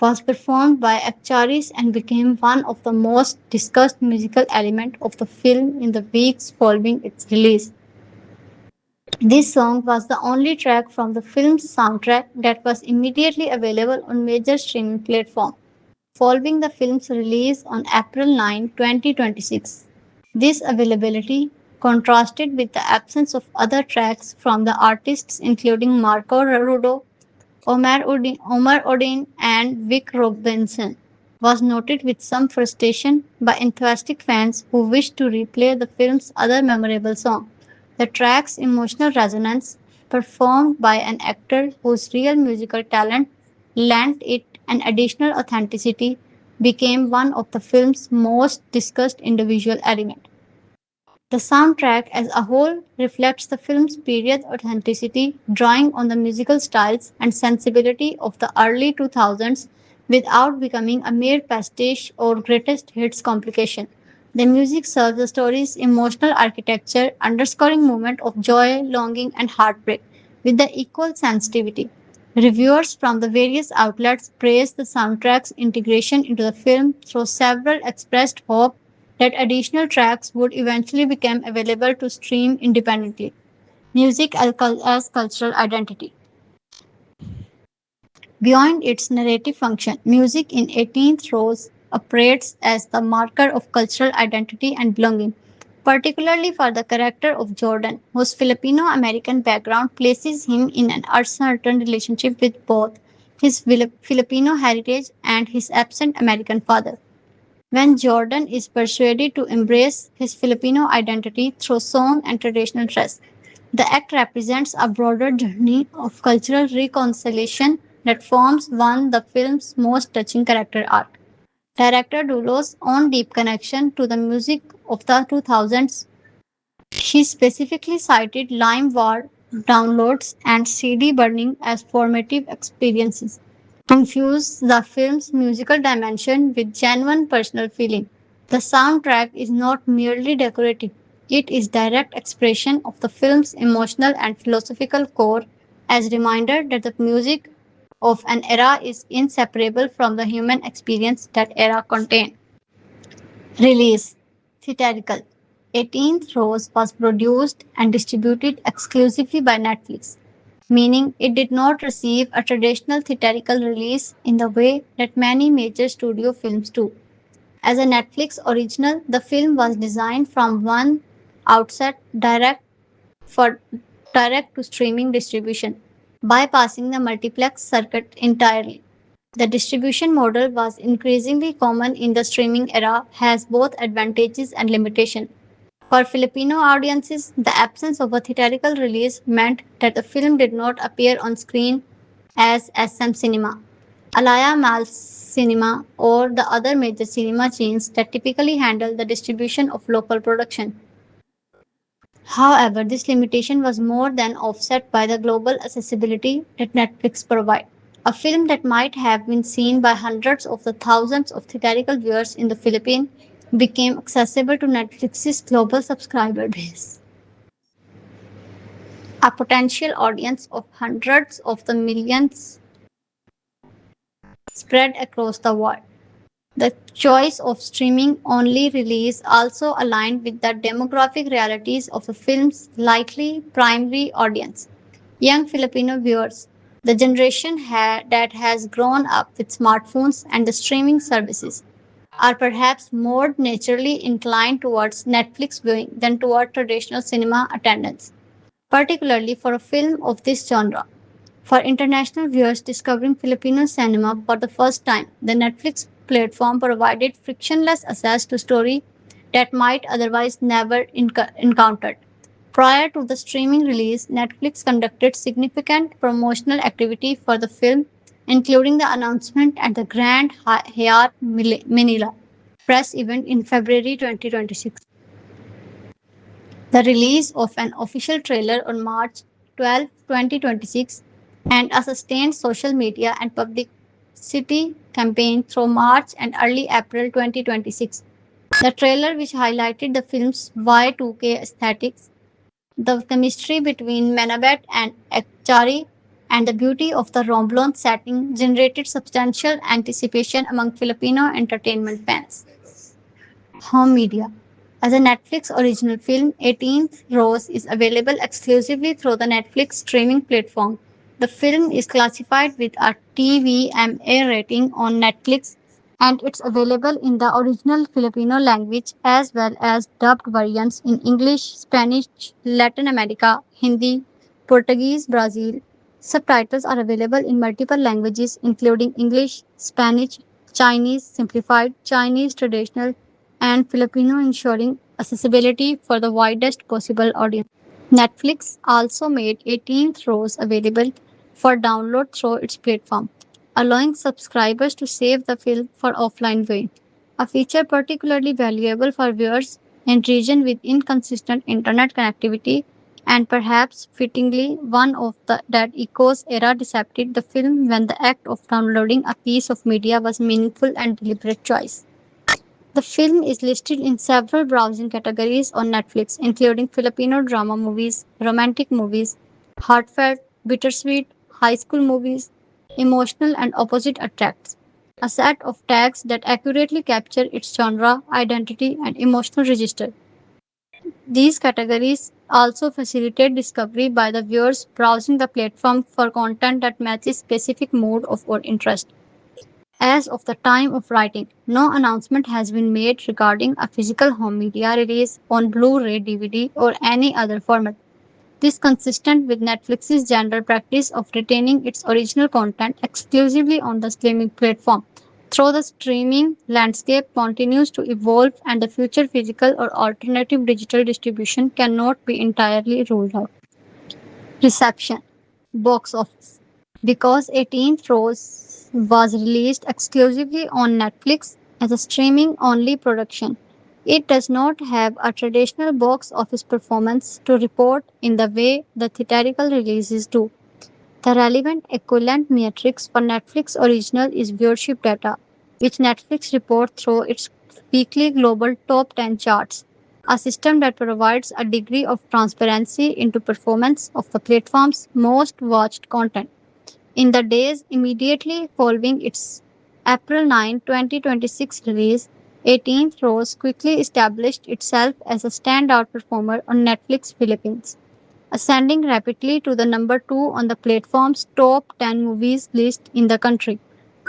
was performed by Akcharis and became one of the most discussed musical elements of the film in the weeks following its release. This song was the only track from the film's soundtrack that was immediately available on major streaming platforms following the film's release on April 9, 2026. This availability contrasted with the absence of other tracks from the artists including Marco Rudo, Omar Odin and Vic Robinson was noted with some frustration by enthusiastic fans who wished to replay the film's other memorable song. The track's emotional resonance, performed by an actor whose real musical talent lent it an additional authenticity, became one of the film's most discussed individual elements. The soundtrack as a whole reflects the film's period authenticity, drawing on the musical styles and sensibility of the early 2000s without becoming a mere pastiche or greatest hits complication. The music serves the story's emotional architecture, underscoring moments of joy, longing, and heartbreak with the equal sensitivity. Reviewers from the various outlets praised the soundtrack's integration into the film, though several expressed hope that additional tracks would eventually become available to stream independently. Music as cultural identity. Beyond its narrative function, music in 18th Rose operates as the marker of cultural identity and belonging, particularly for the character of Jordan, whose Filipino American background places him in an uncertain relationship with both his Filipino heritage and his absent American father. when Jordan is persuaded to embrace his Filipino identity through song and traditional dress. The act represents a broader journey of cultural reconciliation that forms one the film's most touching character arc. Director Dulo's own deep connection to the music of the 2000s. She specifically cited LimeWire downloads and CD burning as formative experiences. Infuse the film's musical dimension with genuine personal feeling. The soundtrack is not merely decorative, it is direct expression of the film's emotional and philosophical core as a reminder that the music of an era is inseparable from the human experience that era contained. Release Theatrical 18th Rose was produced and distributed exclusively by Netflix, meaning it did not receive a traditional theatrical release in the way that many major studio films do. As a Netflix original, the film was designed from one outset for direct to streaming distribution, bypassing the multiplex circuit entirely. The distribution model was increasingly common in the streaming era, has both advantages and limitations. For Filipino audiences, the absence of a theatrical release meant that the film did not appear on screen as SM Cinema, Alaya Mal Cinema, or the other major cinema chains that typically handle the distribution of local production. However, this limitation was more than offset by the global accessibility that Netflix provides. A film that might have been seen by hundreds of the thousands of theatrical viewers in the Philippines became accessible to Netflix's global subscriber base, a potential audience of hundreds of the millions spread across the world. The choice of streaming only release also aligned with the demographic realities of the film's likely primary audience, young Filipino viewers, the generation that has grown up with smartphones and the streaming services, are perhaps more naturally inclined towards Netflix viewing than toward traditional cinema attendance, particularly for a film of this genre. For international viewers discovering Filipino cinema for the first time, the Netflix platform provided frictionless access to stories that might otherwise never encountered. Prior to the streaming release, Netflix conducted significant promotional activity for the film, including the announcement at the Grand Hyatt Manila press event in February 2026. The release of an official trailer on March 12, 2026, and a sustained social media and publicity campaign through March and early April 2026. The trailer, which highlighted the film's Y2K aesthetics, the chemistry between Manabat and Echarri, and the beauty of the Romblon setting, generated substantial anticipation among Filipino entertainment fans. Home media. As a Netflix original film, 18th Rose is available exclusively through the Netflix streaming platform. The film is classified with a TVMA rating on Netflix and it's available in the original Filipino language as well as dubbed variants in English, Spanish, Latin America, Hindi, Portuguese, Brazil. Subtitles are available in multiple languages including English, Spanish, Chinese, simplified, Chinese traditional, and Filipino, ensuring accessibility for the widest possible audience. Netflix also made 18th Rose available for download through its platform, allowing subscribers to save the film for offline viewing, a feature particularly valuable for viewers in regions with inconsistent internet connectivity and perhaps fittingly one of the that echoes era depicted the film when the act of downloading a piece of media was meaningful and deliberate choice. The film is listed in several browsing categories on Netflix, including Filipino drama movies, romantic movies, heartfelt, bittersweet, high school movies, emotional, and opposite attracts. A set of tags that accurately capture its genre, identity, and emotional register. These categories also facilitate discovery by the viewers browsing the platform for content that matches specific mood of or interest. As of the time of writing, no announcement has been made regarding a physical home media release on Blu-ray, DVD, or any other format. This is consistent with Netflix's general practice of retaining its original content exclusively on the streaming platform. Through the streaming landscape continues to evolve and the future physical or alternative digital distribution cannot be entirely ruled out. Reception Box office Because 18th Rose was released exclusively on Netflix as a streaming only production, it does not have a traditional box office performance to report in the way the theatrical releases do. The relevant equivalent metrics for Netflix original is viewership data, which Netflix reports through its weekly global top 10 charts, a system that provides a degree of transparency into performance of the platform's most watched content. In the days immediately following its April 9, 2026 release, 18th Rose quickly established itself as a standout performer on Netflix Philippines, ascending rapidly to the number 2 on the platform's top 10 movies list in the country.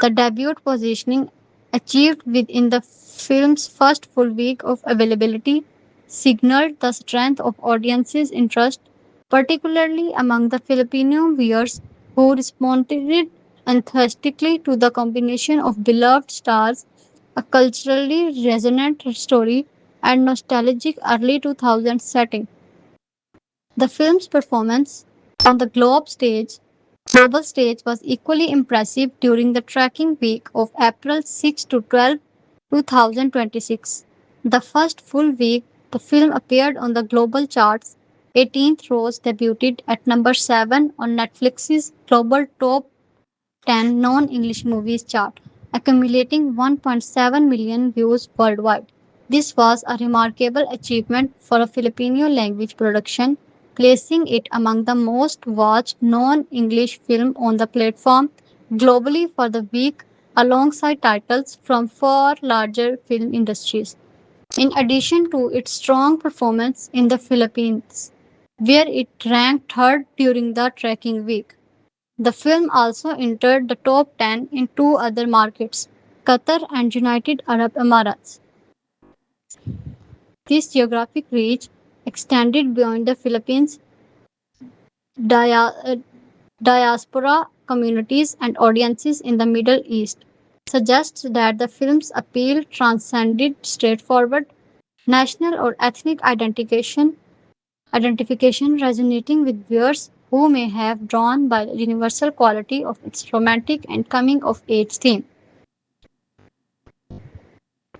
The debut positioning achieved within the film's first full week of availability signaled the strength of audiences' interest, particularly among the Filipino viewers who responded enthusiastically to the combination of beloved stars, a culturally resonant story, and nostalgic early 2000s setting. The film's performance on the global stage was equally impressive during the tracking week of April 6 to 12, 2026. The first full week the film appeared on the global charts, 18th Rose debuted at number 7 on Netflix's global top 10 non English movies chart, accumulating 1.7 million views worldwide. This was a remarkable achievement for a Filipino language production, placing it among the most watched non English film on the platform globally for the week, alongside titles from four larger film industries. In addition to its strong performance in the Philippines, where it ranked third during the tracking week. The film also entered the top 10 in two other markets, Qatar and United Arab Emirates. This geographic reach extended beyond the Philippines, dia- uh, diaspora communities, and audiences in the Middle East, suggests that the film's appeal transcended straightforward national or ethnic identification resonating with viewers who may have drawn by the universal quality of its romantic and coming of age theme.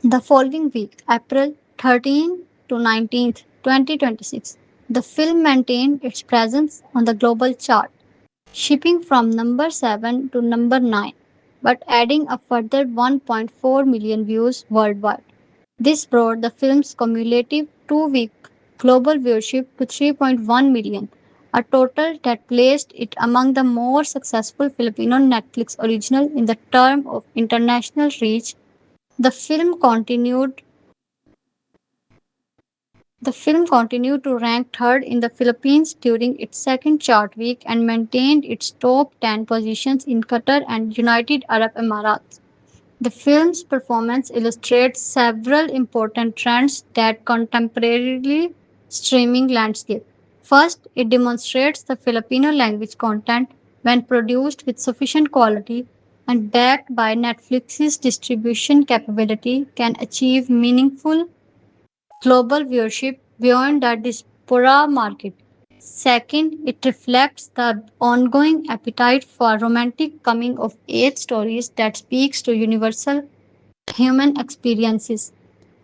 The following week, April 13 to 19th, 2026, the film maintained its presence on the global chart, shipping from number 7 to number 9, but adding a further 1.4 million views worldwide. This brought the film's cumulative 2 week global viewership to 3.1 million, a total that placed it among the more successful Filipino Netflix original in the term of international reach. The film continued the film continued to rank third in the Philippines during its second chart week and maintained its top 10 positions in Qatar and United Arab Emirates. The film's performance illustrates several important trends that contemporary streaming landscape. First, it demonstrates the Filipino language content, when produced with sufficient quality and backed by Netflix's distribution capability, can achieve meaningful global viewership beyond the diaspora market. Second, it reflects the ongoing appetite for romantic coming of age stories that speaks to universal human experiences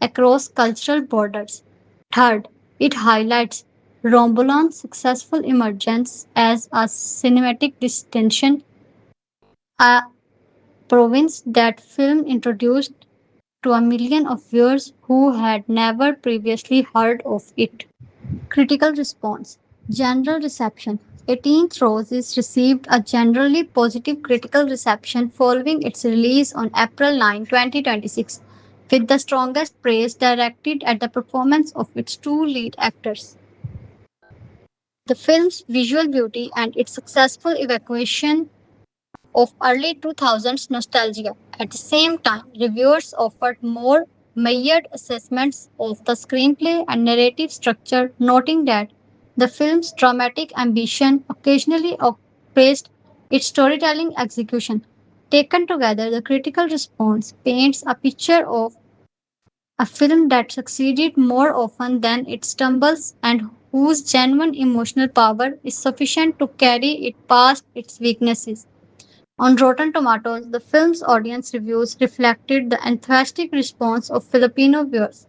across cultural borders. Third, it highlights Romblon's successful emergence as a cinematic distinction, a province that film introduced to a million of viewers who had never previously heard of it. Critical response General reception 18th Roses received a generally positive critical reception following its release on April 9, 2026, with the strongest praise directed at the performance of its two lead actors. The film's visual beauty and its successful evacuation of early 2000s nostalgia. At the same time, reviewers offered more measured assessments of the screenplay and narrative structure, noting that the film's dramatic ambition occasionally outpaced its storytelling execution. Taken together, the critical response paints a picture of a film that succeeded more often than it stumbles and whose genuine emotional power is sufficient to carry it past its weaknesses. On Rotten Tomatoes, the film's audience reviews reflected the enthusiastic response of Filipino viewers,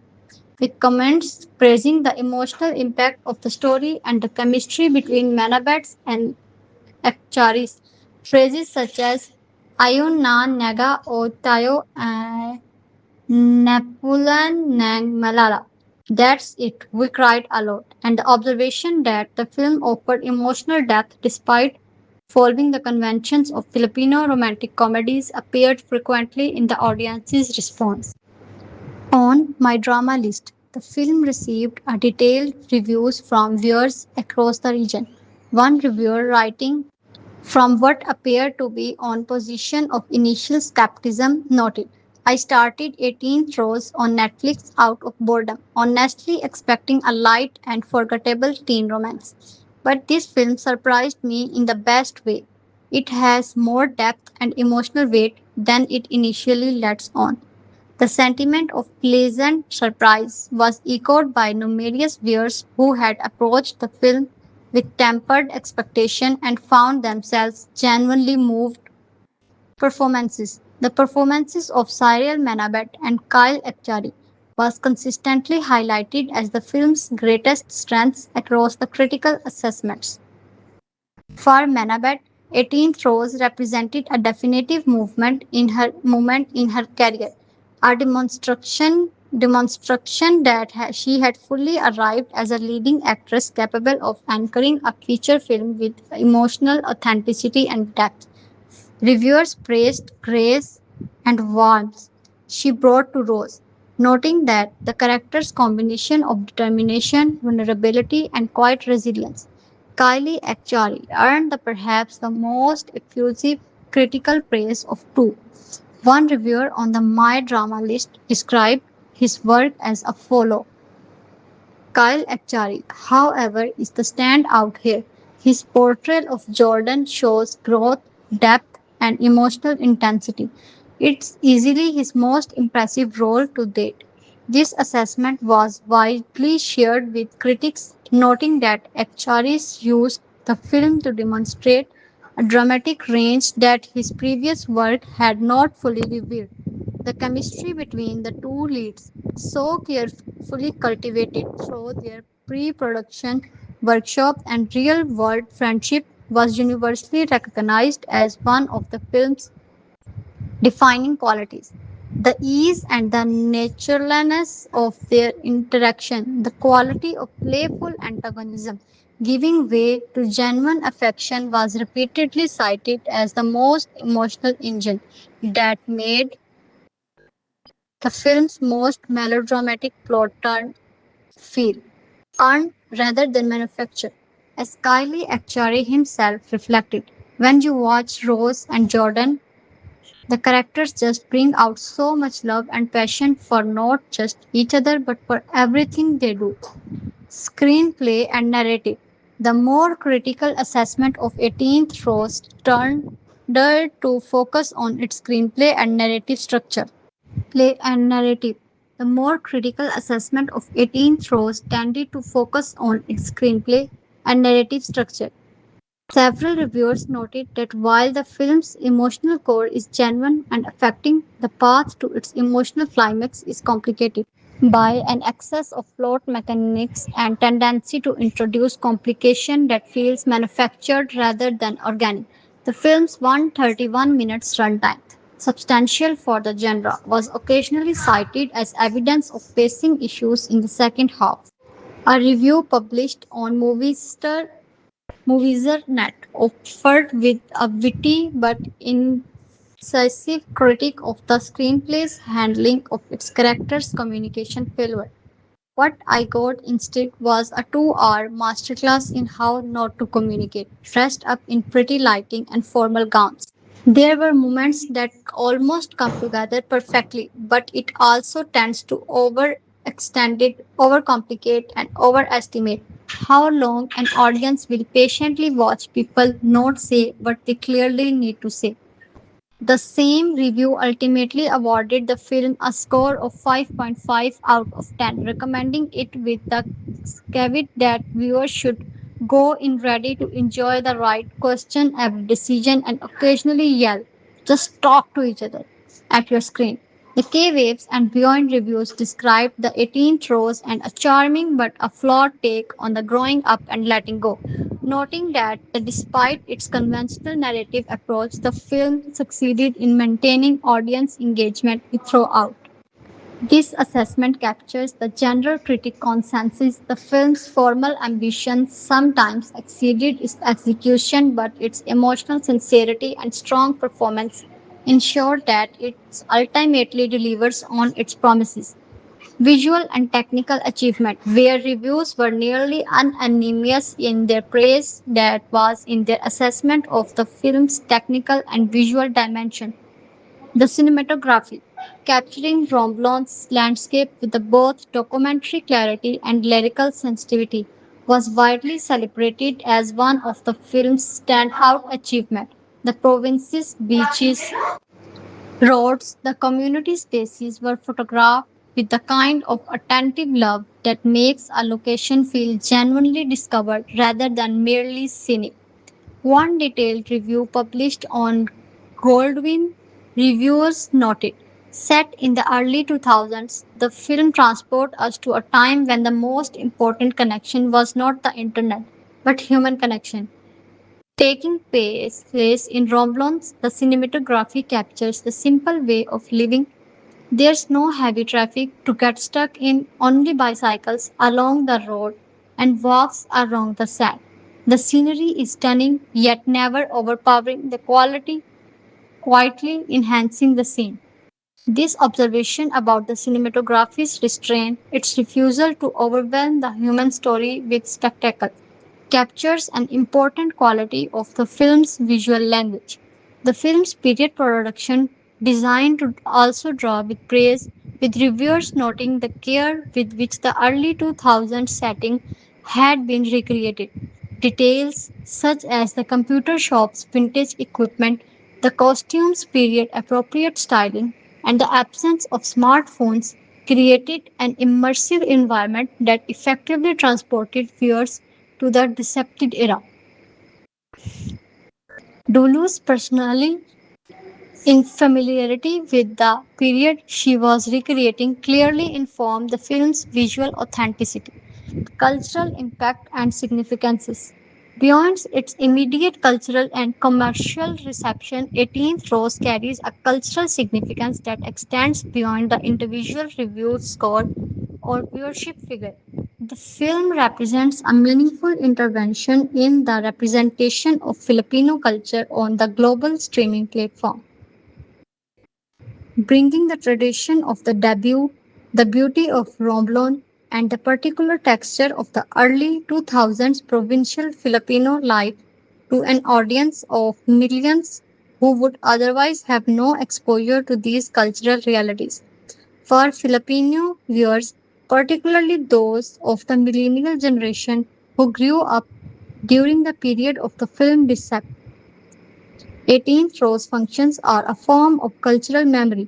with comments praising the emotional impact of the story and the chemistry between Manabat's and Echarri's. Phrases such as Ayun na naga o tayo Napulan Nang Malala. That's it, we cried a lot. And the observation that the film offered emotional depth despite following the conventions of Filipino romantic comedies appeared frequently in the audience's response. On my drama list, the film received a detailed reviews from viewers across the region. One reviewer writing from what appeared to be on position of initial skepticism noted. I started 18 throws on Netflix out of boredom, honestly expecting a light and forgettable teen romance. But this film surprised me in the best way. It has more depth and emotional weight than it initially lets on. The sentiment of pleasant surprise was echoed by numerous viewers who had approached the film with tempered expectation and found themselves genuinely moved performances. The performances of Xyriel Manabat and Kyle Echarri was consistently highlighted as the film's greatest strengths across the critical assessments. For Manabat, 18 throws represented a definitive moment in her career, a demonstration that she had fully arrived as a leading actress capable of anchoring a feature film with emotional authenticity and depth. Reviewers praised grace and warmth she brought to Rose, noting that the character's combination of determination, vulnerability, and quiet resilience. Kylie actually earned the perhaps the most effusive critical praise of two. One reviewer on the My Drama list described his work as a follow. Kyle Echarri, however, is the standout here. His portrayal of Jordan shows growth, depth, and emotional intensity. It's easily his most impressive role to date. This assessment was widely shared with critics, noting that Echarri used the film to demonstrate a dramatic range that his previous work had not fully revealed. The chemistry between the two leads, so carefully cultivated through their pre production workshop and real world friendship, was universally recognized as one of the film's defining qualities. The ease and the naturalness of their interaction, the quality of playful antagonism giving way to genuine affection was repeatedly cited as the most emotional engine that made the film's most melodramatic plot turn feel earned rather than manufactured. As Kylie Echarri himself reflected, when you watch Rose and Jordan, the characters just bring out so much love and passion for not just each other but for everything they do. Screenplay and narrative. The more critical assessment of 18th Rose turned to focus on its screenplay and narrative structure. Play and narrative. The more critical assessment of 18 throws tended to focus on its screenplay and narrative structure. Several reviewers noted that while the film's emotional core is genuine and affecting, the path to its emotional climax is complicated by an excess of plot mechanics and tendency to introduce complication that feels manufactured rather than organic. The film's 131 minutes runtime, substantial for the genre, was occasionally cited as evidence of pacing issues in the second half. A review published on Movies.net offered with a witty but incisive critique of the screenplay's handling of its characters' communication failure. What I got instead was a 2-hour masterclass in how not to communicate, dressed up in pretty lighting and formal gowns. There were moments that almost come together perfectly, but it also tends to overextend it, overcomplicate, and overestimate how long an audience will patiently watch people not say what they clearly need to say. The same review ultimately awarded the film a score of 5.5 out of 10, recommending it with the caveat that viewers should go in ready to enjoy the ride, question every decision, and occasionally yell, just talk to each other at your screen. The K Waves and Beyond reviews described the 18th Rose and a charming but a flawed take on the growing up and letting go, noting that despite its conventional narrative approach, the film succeeded in maintaining audience engagement throughout. This assessment captures the general critic consensus. The film's formal ambition sometimes exceeded its execution, but its emotional sincerity and strong performance ensure that it ultimately delivers on its promises. Visual and technical achievement, where reviews were nearly unanimous in their praise, that was in their assessment of the film's technical and visual dimension. The cinematography, capturing Romblon's landscape with the both documentary clarity and lyrical sensitivity, was widely celebrated as one of the film's standout achievements. The province's beaches, roads, the community spaces were photographed with the kind of attentive love that makes a location feel genuinely discovered rather than merely scenic. One detailed review published on Goldwyn reviewers noted, set in the early 2000s, the film transports us to a time when the most important connection was not the internet, but human connection. Taking place in Romblon, the cinematography captures the simple way of living. There's no heavy traffic to get stuck in, only bicycles along the road and walks around the set. The scenery is stunning yet never overpowering the quality, quietly enhancing the scene. This observation about the cinematography's restraint, its refusal to overwhelm the human story with spectacle, captures an important quality of the film's visual language. The film's period production designed to also draw with praise, with reviewers noting the care with which the early 2000s setting had been recreated. Details such as the computer shop's vintage equipment, the costumes' period appropriate styling, and the absence of smartphones created an immersive environment that effectively transported viewers to the deceptive era. Dulu's personally in familiarity with the period she was recreating clearly informed the film's visual authenticity, cultural impact, and significances. Beyond its immediate cultural and commercial reception, 18th Rose carries a cultural significance that extends beyond the individual review score or viewership figure. The film represents a meaningful intervention in the representation of Filipino culture on the global streaming platform, bringing the tradition of the debut, the beauty of Romblon, and the particular texture of the early 2000s provincial Filipino life to an audience of millions who would otherwise have no exposure to these cultural realities. For Filipino viewers, particularly those of the millennial generation who grew up during the period of the film Dissect, 18th Rose functions are a form of cultural memory,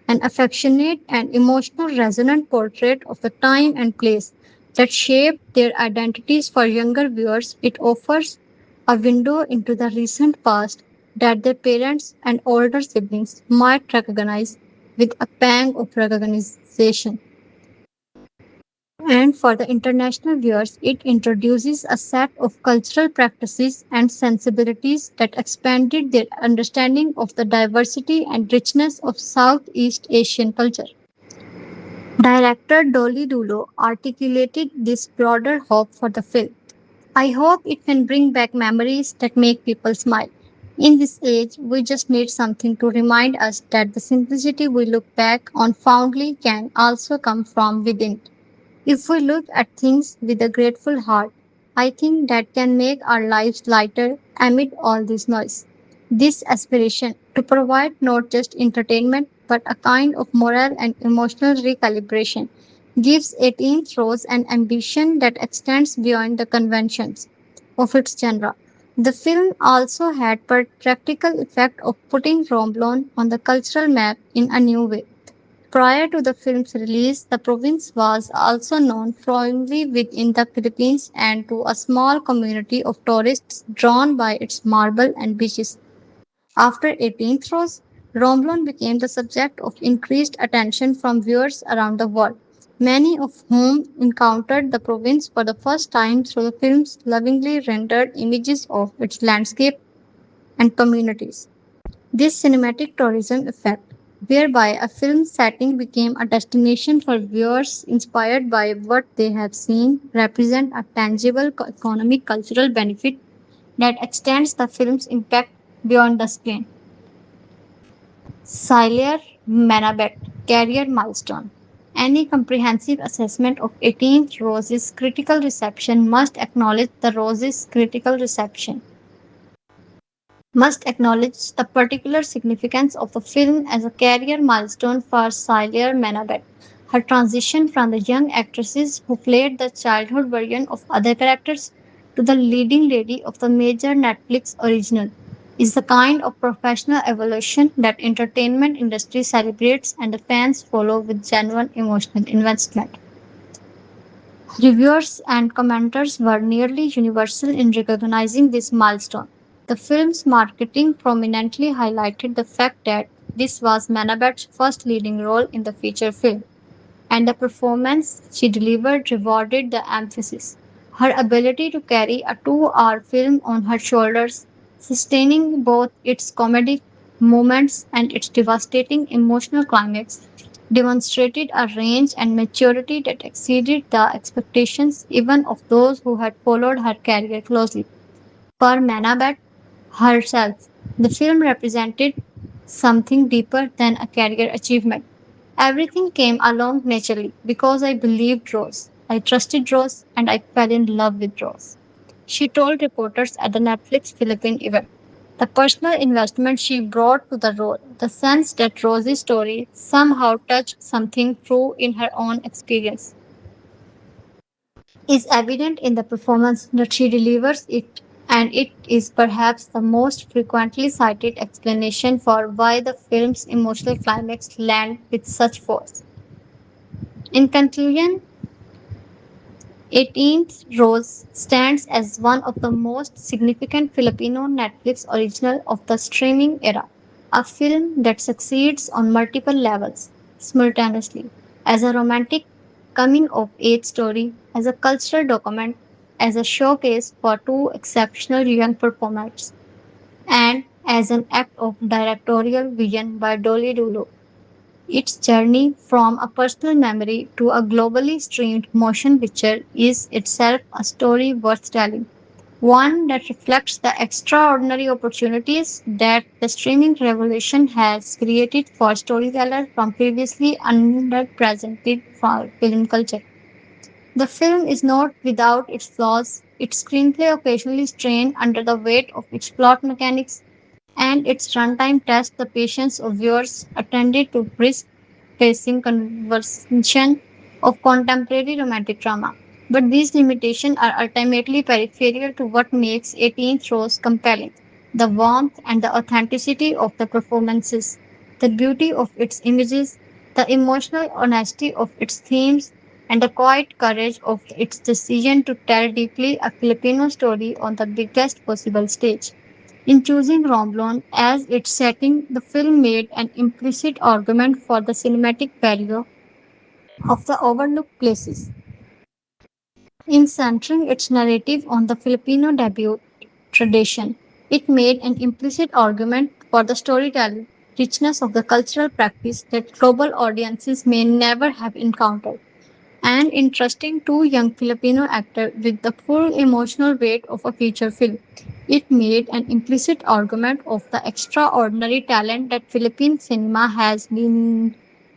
an affectionate and emotional resonant portrait of the time and place that shaped their identities. For younger viewers. It offers a window into the recent past that their parents and older siblings might recognize with a pang of recognition. And for the international viewers, it introduces a set of cultural practices and sensibilities that expanded their understanding of the diversity and richness of Southeast Asian culture. Director Dolly Dulo articulated this broader hope for the film. I hope it can bring back memories that make people smile. In this age, we just need something to remind us that the simplicity we look back on fondly can also come from within. If we look at things with a grateful heart, I think that can make our lives lighter amid all this noise. This aspiration to provide not just entertainment but a kind of moral and emotional recalibration gives 18th Rose an ambition that extends beyond the conventions of its genre. The film also had practical effect of putting Romblon on the cultural map in a new way. Prior to the film's release, the province was also known prominently within the Philippines and to a small community of tourists drawn by its marble and beaches. After 18th Rose, Romblon became the subject of increased attention from viewers around the world, many of whom encountered the province for the first time through the film's lovingly rendered images of its landscape and communities. This cinematic tourism effect, whereby a film setting became a destination for viewers inspired by what they have seen, represent a tangible economic cultural benefit that extends the film's impact beyond the screen. Xyriel Manabat Career Milestone. Any comprehensive assessment of 18th Rose's critical reception must acknowledge the particular significance of the film as a career milestone for Xyriel Manabat. Her transition from the young actresses who played the childhood version of other characters to the leading lady of the major Netflix original is the kind of professional evolution that entertainment industry celebrates and the fans follow with genuine emotional investment. Reviewers and commenters were nearly universal in recognizing this milestone. The film's marketing prominently highlighted the fact that this was Manabat's first leading role in the feature film, and the performance she delivered rewarded the emphasis. Her ability to carry a 2 hour film on her shoulders, sustaining both its comedic moments and its devastating emotional climax, demonstrated a range and maturity that exceeded the expectations even of those who had followed her career closely. For Manabat herself, the film represented something deeper than a career achievement. Everything came along naturally because I believed Rose. I trusted Rose and I fell in love with Rose. She told reporters at the Netflix Philippine event. The personal investment she brought to the role, the sense that Rose's story somehow touched something true in her own experience, is evident in the performance that she delivers it, and it is perhaps the most frequently cited explanation for why the film's emotional climax land with such force. In conclusion, 18th Rose stands as one of the most significant Filipino Netflix original of the streaming era, a film that succeeds on multiple levels simultaneously as a romantic coming of age story, as a cultural document, as a showcase for two exceptional young performers, and as an act of directorial vision by Dolly Dulu. Its journey from a personal memory to a globally streamed motion picture is itself a story worth telling. One that reflects the extraordinary opportunities that the streaming revolution has created for storytellers from previously underrepresented film culture. The film is not without its flaws. Its screenplay occasionally strained under the weight of its plot mechanics, and its runtime tests the patience of viewers attended to brisk pacing conversation of contemporary romantic drama. But these limitations are ultimately peripheral to what makes 18th Rose compelling: the warmth and the authenticity of the performances, the beauty of its images, the emotional honesty of its themes, and the quiet courage of its decision to tell deeply a Filipino story on the biggest possible stage. In choosing Romblon as its setting, the film made an implicit argument for the cinematic value of the overlooked places. In centering its narrative on the Filipino debut tradition, it made an implicit argument for the storytelling richness of the cultural practice that global audiences may never have encountered, and entrusting two young Filipino actors with the full emotional weight of a feature film. It made an implicit argument of the extraordinary talent that Philippine cinema has been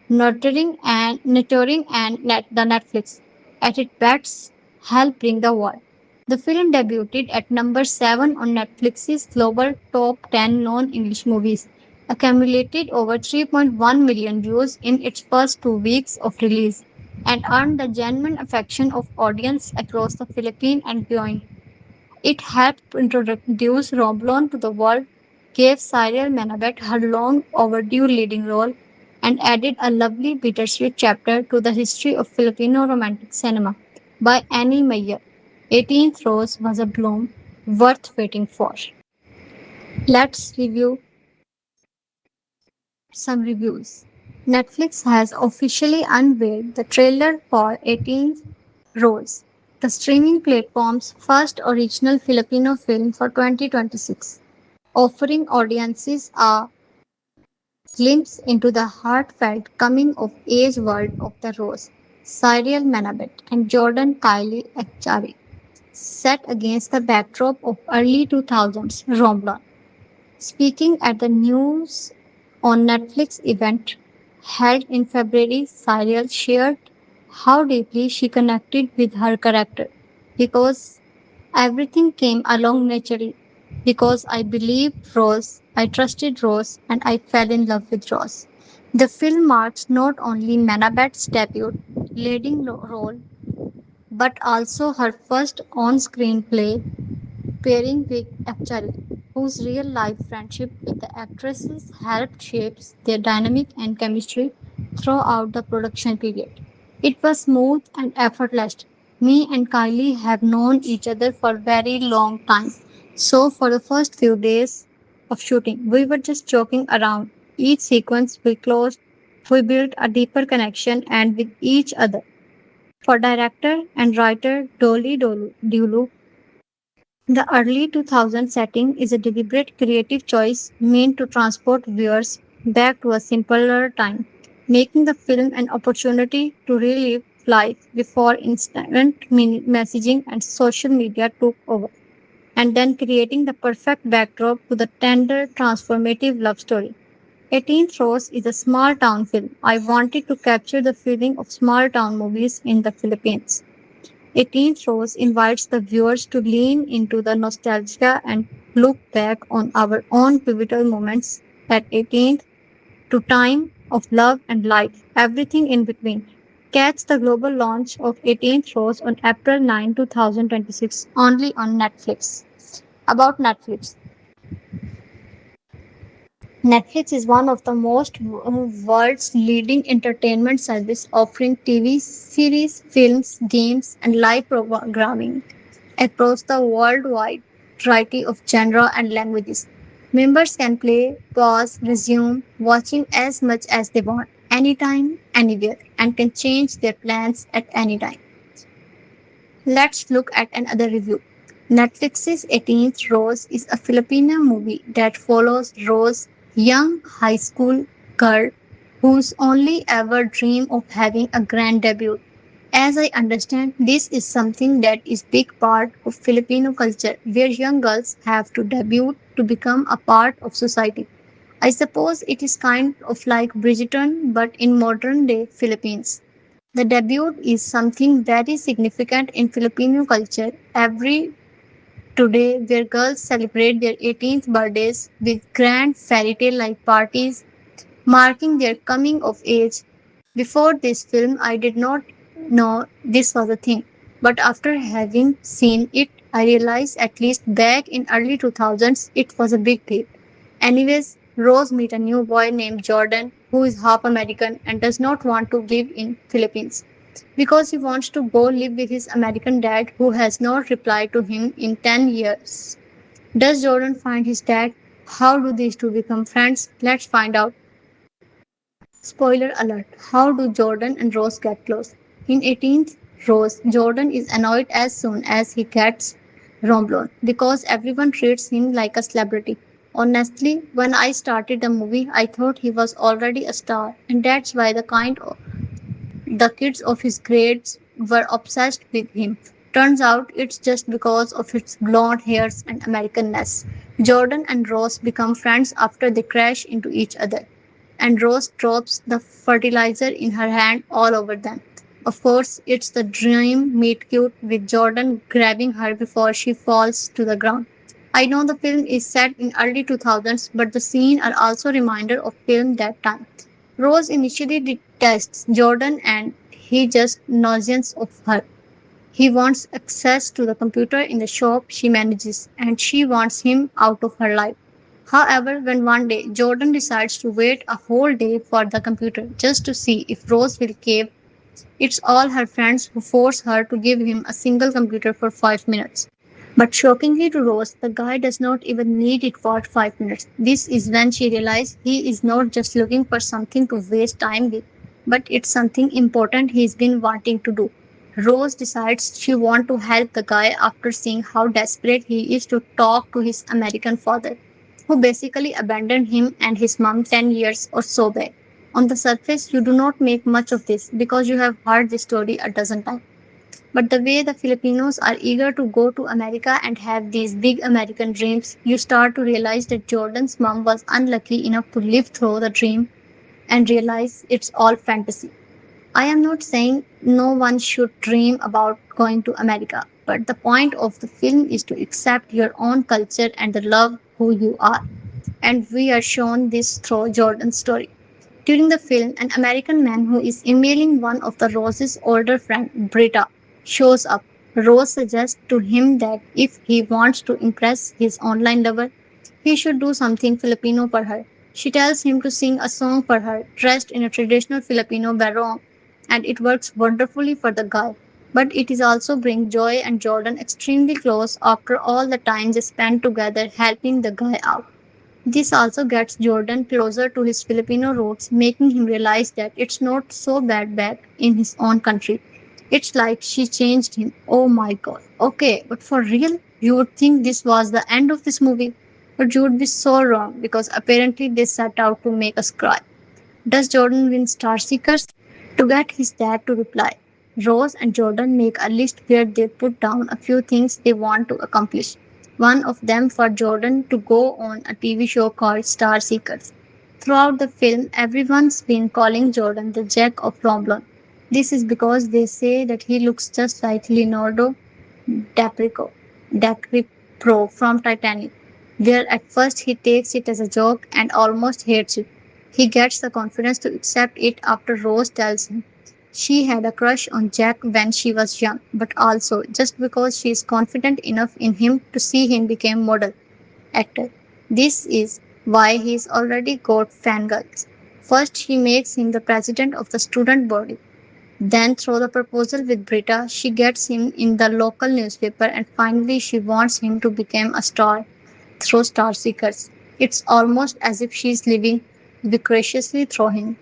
nurturing and the Netflix at its best help bring the world. The film debuted at number 7 on Netflix's global top 10 non-English movies, accumulated over 3.1 million views in its first 2 weeks of release, and earned the genuine affection of audience across the Philippines and beyond. It helped introduce Romblon to the world, gave Xyriel Manabat her long overdue leading role, and added a lovely bittersweet chapter to the history of Filipino romantic cinema. By Annie Meyer, 18th Rose was a bloom worth waiting for. Let's review some reviews. Netflix has officially unveiled the trailer for 18th Rose, the streaming platform's first original Filipino film for 2026, offering audiences a glimpse into the heartfelt coming of age world of the Rose, Cyril Manabat and Jordan Kylie Echarri, set against the backdrop of early 2000s Romblon. Speaking at the News on Netflix event held in February, Cyril shared how deeply she connected with her character because everything came along naturally. Because I believed Rose, I trusted Rose, and I fell in love with Rose. The film marks not only Manabat's debut leading role, but also her first on screen play pairing with Echarri, whose real life friendship with the actresses helped shape their dynamic and chemistry throughout the production period. It was smooth and effortless. Me and Kylie have known each other for a very long time. So for the first few days of shooting, we were just joking around. Each sequence we closed, we built a deeper connection and with each other. For director and writer Dolly Dulu, the early 2000s setting is a deliberate creative choice meant to transport viewers back to a simpler time, making the film an opportunity to relive life before instant messaging and social media took over, and then creating the perfect backdrop to the tender, transformative love story. 18th Rose is a small town film. I wanted to capture the feeling of small town movies in the Philippines. 18th Rose invites the viewers to lean into the nostalgia and look back on our own pivotal moments at 18th to time of love and life, everything in between. Catch the global launch of 18th Rose on April 9, 2026, only on Netflix. About Netflix. Netflix is one of the most world's leading entertainment service offering TV series, films, games, and live programming across the worldwide variety of genre and languages. Members can play, pause, resume watching as much as they want, anytime, anywhere, and can change their plans at any time. Let's look at another review. Netflix's 18th Rose is a Filipino movie that follows Rose, young high school girl whose only ever dream of having a grand debut. As I understand, this is something that is big part of Filipino culture where young girls have to debut to become a part of society. I suppose it is kind of like Bridgerton but in modern day Philippines. The debut is something very significant in Filipino culture. Every today, where girls celebrate their 18th birthdays with grand fairy tale like parties marking their coming of age. Before this film, I did not know this was a thing, but after having seen it, I realized at least back in early 2000s it was a big deal. Anyways, Rose meet a new boy named Jordan who is half American and does not want to live in Philippines because he wants to go live with his American dad who has not replied to him in 10 years. Does Jordan find his dad? How do these two become friends? Let's find out. Spoiler alert. How do Jordan and Rose get close? In 18th Rose, Jordan is annoyed as soon as he gets Romblon because everyone treats him like a celebrity. Honestly, when I started the movie, I thought he was already a star, and that's why the kids of his grades were obsessed with him. Turns out it's just because of his blonde hairs and Americanness. Jordan and Rose become friends after they crash into each other, and Rose drops the fertilizer in her hand all over them. Of course, it's the dream meet cute with Jordan grabbing her before she falls to the ground. I know the film is set in early 2000s, but the scene are also reminder of film that time. Rose initially detests Jordan and he just nauseous of her. He wants access to the computer in the shop she manages, and she wants him out of her life. However, when one day Jordan decides to wait a whole day for the computer just to see if Rose will cave, it's all her friends who force her to give him a single computer for 5 minutes. But shockingly to Rose, the guy does not even need it for 5 minutes. This is when she realizes he is not just looking for something to waste time with, but it's something important he's been wanting to do. Rose decides she wants to help the guy after seeing how desperate he is to talk to his American father, who basically abandoned him and his mom 10 years or so back. On the surface, you do not make much of this because you have heard this story a dozen times. But the way the Filipinos are eager to go to America and have these big American dreams, you start to realize that Jordan's mom was unlucky enough to live through the dream and realize it's all fantasy. I am not saying no one should dream about going to America, but the point of the film is to accept your own culture and the love who you are. And we are shown this through Jordan's story. During the film, an American man who is emailing one of the Rose's older friend, Britta, shows up. Rose suggests to him that if he wants to impress his online lover, he should do something Filipino for her. She tells him to sing a song for her, dressed in a traditional Filipino barong, and it works wonderfully for the guy. But it is also bring Joy and Jordan extremely close after all the time they spent together helping the guy out. This also gets Jordan closer to his Filipino roots, making him realize that it's not so bad back in his own country. It's like she changed him. Oh my god. Okay, but for real, you would think this was the end of this movie. But you would be so wrong because apparently they set out to make us cry. Does Jordan win Star Seekers? To get his dad to reply, Rose and Jordan make a list where they put down a few things they want to accomplish. One of them for Jordan to go on a TV show called Star Seekers. Throughout the film, everyone's been calling Jordan the Jack of Romblon. This is because they say that he looks just like Leonardo DiCaprio, DiCaprio from Titanic, where at first he takes it as a joke and almost hates it. He gets the confidence to accept it after Rose tells him she had a crush on Jack when she was young, but also just because she is confident enough in him to see him become model actor. This is why he's already got fangirls. First, she makes him the president of the student body. Then, through the proposal with Britta, she gets him in the local newspaper, and finally, she wants him to become a star through Star Seekers. It's almost as if she's living vicariously through him.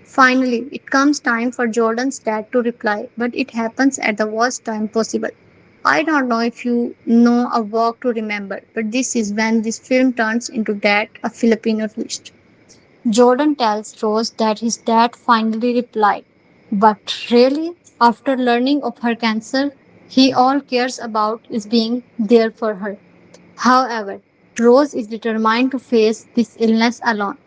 Finally, it comes time for Jordan's dad to reply, but it happens at the worst time possible. I don't know if you know a walk to remember, but this is when this film turns into that a Filipino twist. Jordan tells Rose that his dad finally replied, but really, after learning of her cancer, he all cares about is being there for her. However, Rose is determined to face this illness alone.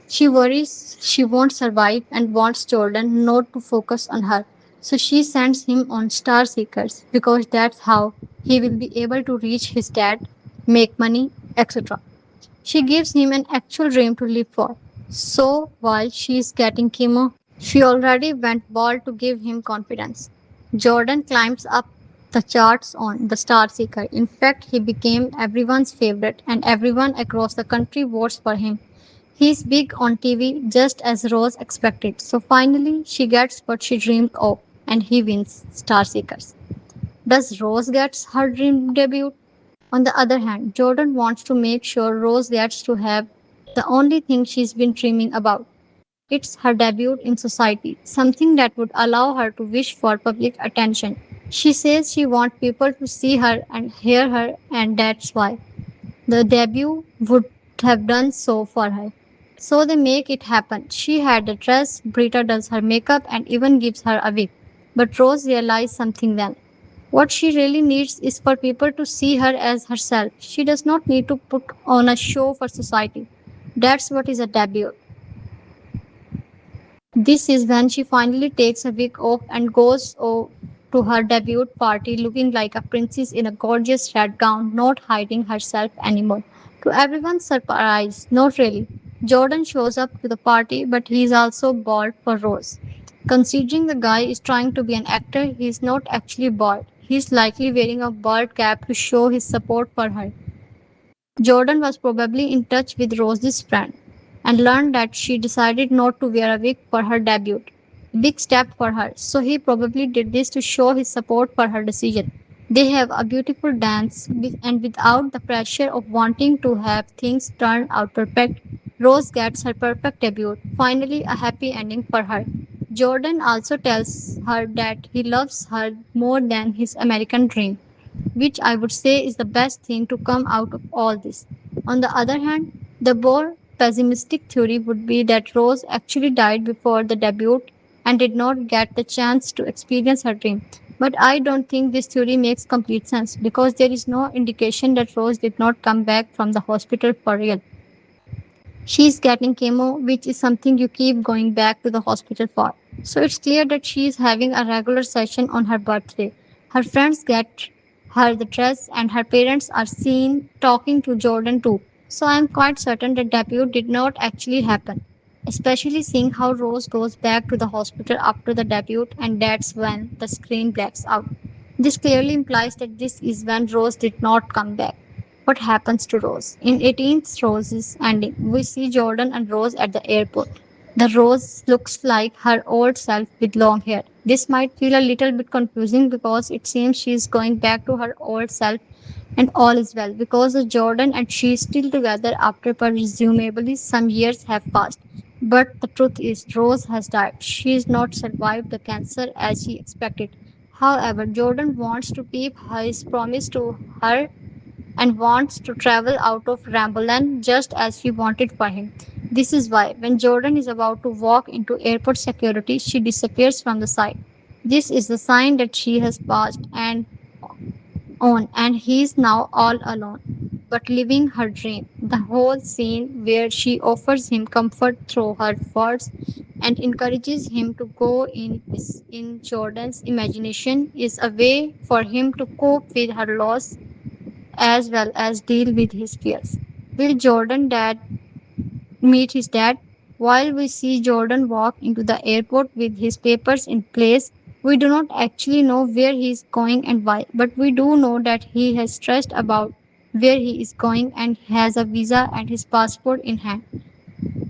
She worries she won't survive and wants Jordan not to focus on her. So she sends him on Star Seekers because that's how he will be able to reach his dad, make money, etc. She gives him an actual dream to live for. So while she is getting chemo, she already went bald to give him confidence. Jordan climbs up the charts on the Star Seeker. In fact, he became everyone's favorite, and everyone across the country votes for him. He's big on TV just as Rose expected. So finally, she gets what she dreamed of, and he wins Star Seekers. Does Rose gets her dream debut? On the other hand, Jordan wants to make sure Rose gets to have the only thing she's been dreaming about. It's her debut in society, something that would allow her to wish for public attention. She says she wants people to see her and hear her, and that's why the debut would have done so for her. So they make it happen. She had the dress, Brita does her makeup, and even gives her a wig. But Rose realized something then. What she really needs is for people to see her as herself. She does not need to put on a show for society. That's what is a debut. This is when she finally takes a week off and to her debut party looking like a princess in a gorgeous red gown, not hiding herself anymore. To everyone's surprise, not really. Jordan shows up to the party, but he is also bald for Rose. Considering the guy is trying to be an actor, he is not actually bald. he's likely wearing a bird cap to show his support for her. Jordan was probably in touch with Rose's friend and learned that she decided not to wear a wig for her debut. Big step for her, so he probably did this to show his support for her decision. They have a beautiful dance and without the pressure of wanting to have things turn out perfect, Rose gets her perfect debut. Finally, a happy ending for her. Jordan also tells her that he loves her more than his American dream, which I would say is the best thing to come out of all this. On the other hand, the more pessimistic theory would be that Rose actually died before the debut and did not get the chance to experience her dream. But I don't think this theory makes complete sense because there is no indication that Rose did not come back from the hospital for real. She's getting chemo, which is something you keep going back to the hospital for. So it's clear that she is having a regular session on her birthday. Her friends get her the dress, and her parents are seen talking to Jordan too. So I'm quite certain that debut did not actually happen. Especially seeing how Rose goes back to the hospital after the debut, and that's when the screen blacks out. This clearly implies that this is when Rose did not come back. What happens to Rose? In 18th Rose's ending, we see Jordan and Rose at the airport. The Rose looks like her old self with long hair. This might feel a little bit confusing because it seems she is going back to her old self and all is well because of Jordan and she is still together after presumably some years have passed. But the truth is, Rose has died. She has not survived the cancer as she expected. However, Jordan wants to keep his promise to her and wants to travel out of Ramblon just as he wanted for him. This is why, when Jordan is about to walk into airport security, she disappears from the site. This is the sign that she has passed and on, and he is now all alone, but living her dream. The whole scene where she offers him comfort through her words and encourages him to go in Jordan's imagination is a way for him to cope with her loss as well as deal with his fears. Will Jordan dad meet his dad? While we see Jordan walk into the airport with his papers in place, we do not actually know where he is going and why, but we do know that he has stressed about where he is going and has a visa and his passport in hand.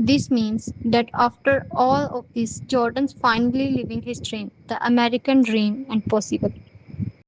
This means that after all of this, Jordan's finally living his dream, the American dream, and possible.